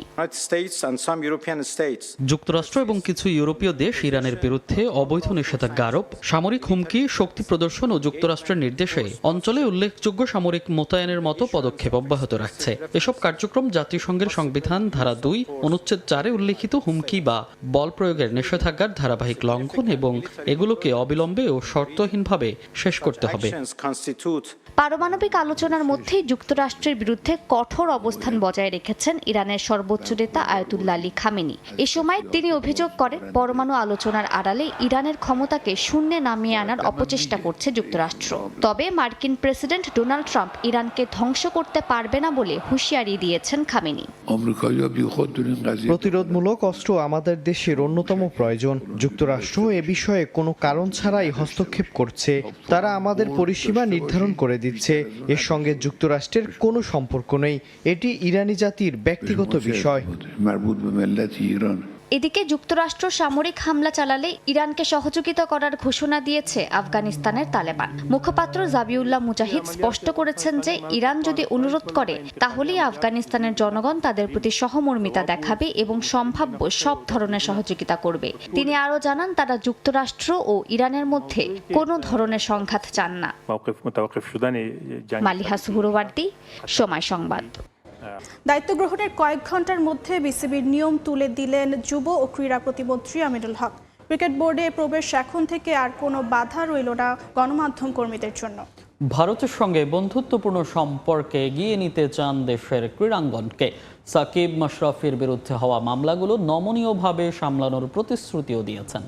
যুক্তরাষ্ট্র এবং কিছু ইউরোপীয় দেশ ইরানের বিরুদ্ধে অবৈধ নিষেধাজ্ঞা আরোপ, সামরিক হুমকি, শক্তি প্রদর্শন ও যুক্তরাষ্ট্রের নির্দেশে অঞ্চলে উল্লেখযোগ্য সামরিক মোতায়েনের মতো পদক্ষেপ অব্যাহত রাখছে। এসব কার্যক্রম জাতিসংঘের সংবিধান ধারা 2 অনুচ্ছেদ 4-এ উল্লেখিত হুমকি বা বল প্রয়োগের নিষেধাজ্ঞার ধারাবাহিক লঙ্ঘন এবং এগুলোকে অবিলম্বে ও শর্তহীনভাবে শেষ করতে হবে। পারমাণবিক আলোচনার মধ্যেই যুক্তরাষ্ট্রের বিরুদ্ধে কঠোর অবস্থান বজায় রেখেছেন ইরানের সর্বোচ্চ নেতা আয়াতুল্লাহ আলী খামেনি। এ সময় তিনি অভিযোগ করেন, পরমাণু আলোচনার আড়ালে ইরানের ক্ষমতাকে শূন্যে নামিয়ে আনার অপচেষ্টা করছে যুক্তরাষ্ট্র। তবে মার্কিন প্রেসিডেন্ট ডোনাল্ড ট্রাম্প ইরানকে ধ্বংস করতে পারবে না বলে হুঁশিয়ারি দিয়েছেন খামেনি। প্রতিরোধমূলক অস্ত্র আমাদের দেশের অন্যতম প্রয়োজন। যুক্তরাষ্ট্র এ বিষয়ে কোনো কারণ ছাড়াই হস্তক্ষেপ করছে। তারা আমাদের পরিসীমা নির্ধারণ করে দিচ্ছে। এর সঙ্গে যুক্তরাষ্ট্রের কোনো সম্পর্ক নেই। এটি ইরানি জাতির ব্যক্তিগত বিষয়। এদিকে যুক্তরাষ্ট্র সামরিক হামলা চালালে ইরানকে সহযোগিতা করার ঘোষণা দিয়েছে আফগানিস্তানের তালেবান। মুখপাত্র জাবিউল্লাহ মুজাহিদ স্পষ্ট করেছেন যে ইরান যদি অনুরোধ করে তাহলেই আফগানিস্তানের জনগণ তাদের প্রতি সহমর্মিতা দেখাবে এবং সম্ভাব্য সব ধরনের সহযোগিতা করবে। তিনি আরও জানান, তারা যুক্তরাষ্ট্র ও ইরানের মধ্যে কোনো ধরনের সংঘাত চান না। মালিহা সুহরওয়ার্দী, সময় সংবাদ। দায়িত্ব গ্রহণের কয়েক ঘন্টার মধ্যে বিসিবির নিয়ম তুলে দিলেন যুব ও ক্রীড়া প্রতিমন্ত্রী আমিনুল হক। ক্রিকেট বোর্ডে প্রবেশ এখন থেকে আর কোনো বাধা রইল না গণমাধ্যম কর্মীদের জন্য। ভারতের সঙ্গে বন্ধুত্বপূর্ণ সম্পর্কে এগিয়ে নিতে চান দেশের ক্রীড়াঙ্গনকে। সাকিব মাশরাফির বিরুদ্ধে হওয়া মামলাগুলো নমনীয়ভাবে সামলানোর প্রতিশ্রুতিও দিয়েছেন।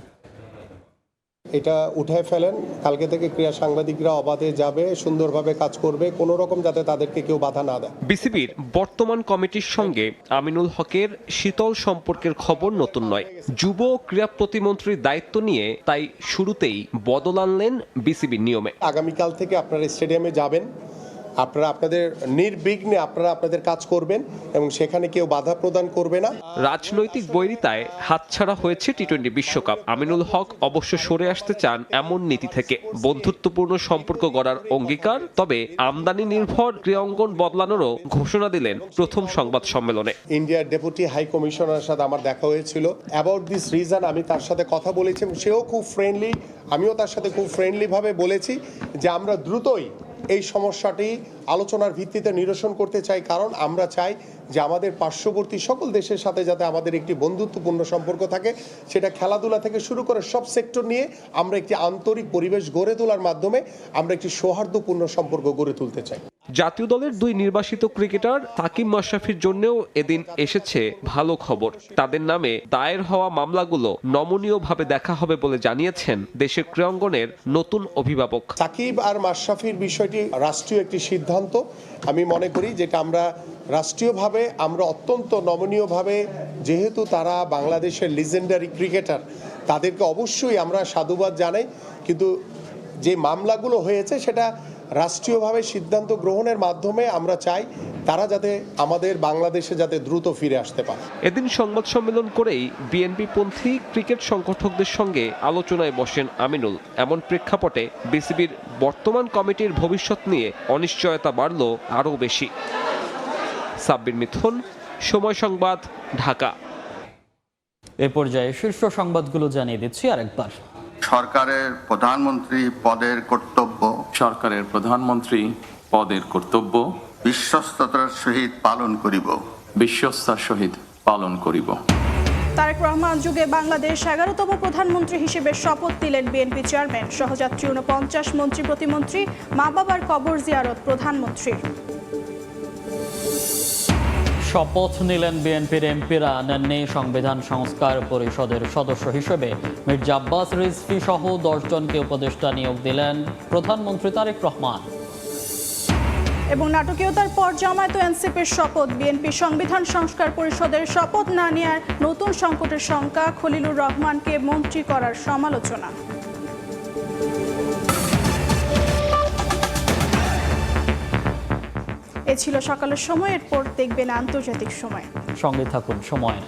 এটা উঠে ফেলেন, কালকে থেকে ক্রীড়া সাংবাদিকরা অবাধে যাবে, সুন্দরভাবে কাজ করবে, কোনো রকম যাতে তাদেরকে কেউ বাধা না দেয়। বিসিবির বর্তমান কমিটির সঙ্গে আমিনুল হকের শীতল সম্পর্কের খবর নতুন নয়। যুব ক্রীড়া প্রতিমন্ত্রীর দায়িত্ব নিয়ে তাই শুরুতেই বদল আনলেন বিসিবির নিয়মে। আগামীকাল থেকে আপনারা স্টেডিয়ামে যাবেন, আপনারা আপনাদের নির্বিঘ্নে আপনারা আপনাদের কাজ করবেন এবং সেখানে কেউ বাধা প্রদান করবে না। রাজনৈতিক বৈরিতায় হাতছাড়া হয়েছে টি-20 বিশ্বকাপ। আমিনুল হক অবশ্য সরে আসতে চান এমন নীতি থেকে। বন্ধুত্বপূর্ণ সম্পর্ক গড়ার অঙ্গীকার, তবে আমদানি নির্ভর ক্রীড়াঙ্গন বদলানোরও ঘোষণা দিলেন প্রথম সংবাদ সম্মেলনে। ইন্ডিয়ার ডেপুটি হাই কমিশনারের সাথে আমার দেখা হয়েছিল। অ্যাবাউট দিস রিজন আমি তার সাথে কথা বলেছি, সেও খুব ফ্রেন্ডলি, আমিও তার সাথে খুব ফ্রেন্ডলিভাবে বলেছি যে আমরা দ্রুতই এই সমস্যাটি আলোচনার ভিত্তিতে নিরসন করতে চাই, কারণ আমরা চাই যে আমাদের পার্শ্ববর্তী সকল দেশের সাথে যাতে আমাদের একটি বন্ধুত্বপূর্ণ সম্পর্ক থাকে। সেটা খেলাধুলা থেকে শুরু করে সব সেক্টর নিয়ে আমরা একটি আন্তরিক পরিবেশ গড়ে তোলার মাধ্যমে আমরা একটি সৌহার্দ্যপূর্ণ সম্পর্ক গড়ে তুলতে চাই। জাতীয় দলের 2 নির্বাসিত ক্রিকেটার সাকিব মাশরাফির জন্যও এদিন এসেছে ভালো খবর। তাদের নামে দায়ের হওয়া মামলাগুলো নমনীয়ভাবে দেখা হবে বলে জানিয়েছেন দেশের ক্রীড়াঙ্গনের নতুন অভিভাবক। সাকিব আর মাশরাফির বিষয়টি রাষ্ট্রীয় একটি সিদ্ধান্ত। আমি মনে করি যেটা আমরা রাষ্ট্রীয়ভাবে আমরা অত্যন্ত নমনীয়ভাবে, যেহেতু তারা বাংলাদেশের লিজেন্ডারি ক্রিকেটার, তাদেরকে অবশ্যই আমরা সাধুবাদ জানাই। কিন্তু যে মামলাগুলো হয়েছে সেটা রাষ্ট্রীয়ভাবে সিদ্ধান্ত গ্রহণের মাধ্যমে আমরা চাই তারা যাতে আমাদের বাংলাদেশে যাতে দ্রুত ফিরে আসতে পারে। এদিন সংবাদ সম্মেলন করেই বিএনপি পন্থী ক্রিকেট সংগঠকদের সঙ্গে আলোচনায় বসেন আমিনুল। এমন প্রেক্ষাপটে বিসিবির বর্তমান কমিটির ভবিষ্যৎ নিয়ে অনিশ্চয়তা বাড়ল আরও বেশি। সাব্বির মিথুন, সময় সংবাদ, ঢাকা। এ পর্যায়ে শীর্ষ সংবাদগুলো জানিয়ে দিচ্ছি আরেকবার। সরকারের প্রধানমন্ত্রী পদের কর্তব্য বিশ্বস্ততার সহিত পালন করিব। তারেক রহমান যুগে বাংলাদেশ 11তম প্রধানমন্ত্রী হিসেবে শপথ নিলেন বিএনপি চেয়ারম্যান। সহযাত্রী 49 মন্ত্রী প্রতিমন্ত্রী, মা বাবার কবর জিয়ারত প্রধানমন্ত্রীর। শপথ নিলেন বিএনপির এমপিরা। নেননি সংবিধান সংস্কার পরিষদের সদস্য হিসেবে মির্জা আব্বাস রিজভী সহ 10 জনকে উপদেষ্টা নিয়োগ দিলেন প্রধানমন্ত্রী তারেক রহমান। এবং নাটকীয়তার পর জামায়াত ও এনসিপির শপথ। বিএনপি সংবিধান সংস্কার পরিষদের শপথ না নেওয়ার নতুন সংকটের শঙ্কা। খলিলুর রহমানকে মন্ত্রী করার সমালোচনা। এ ছিল সকালের সময়। এরপর দেখবেন আন্তর্জাতিক সময়। সঙ্গে থাকুন সময়ের।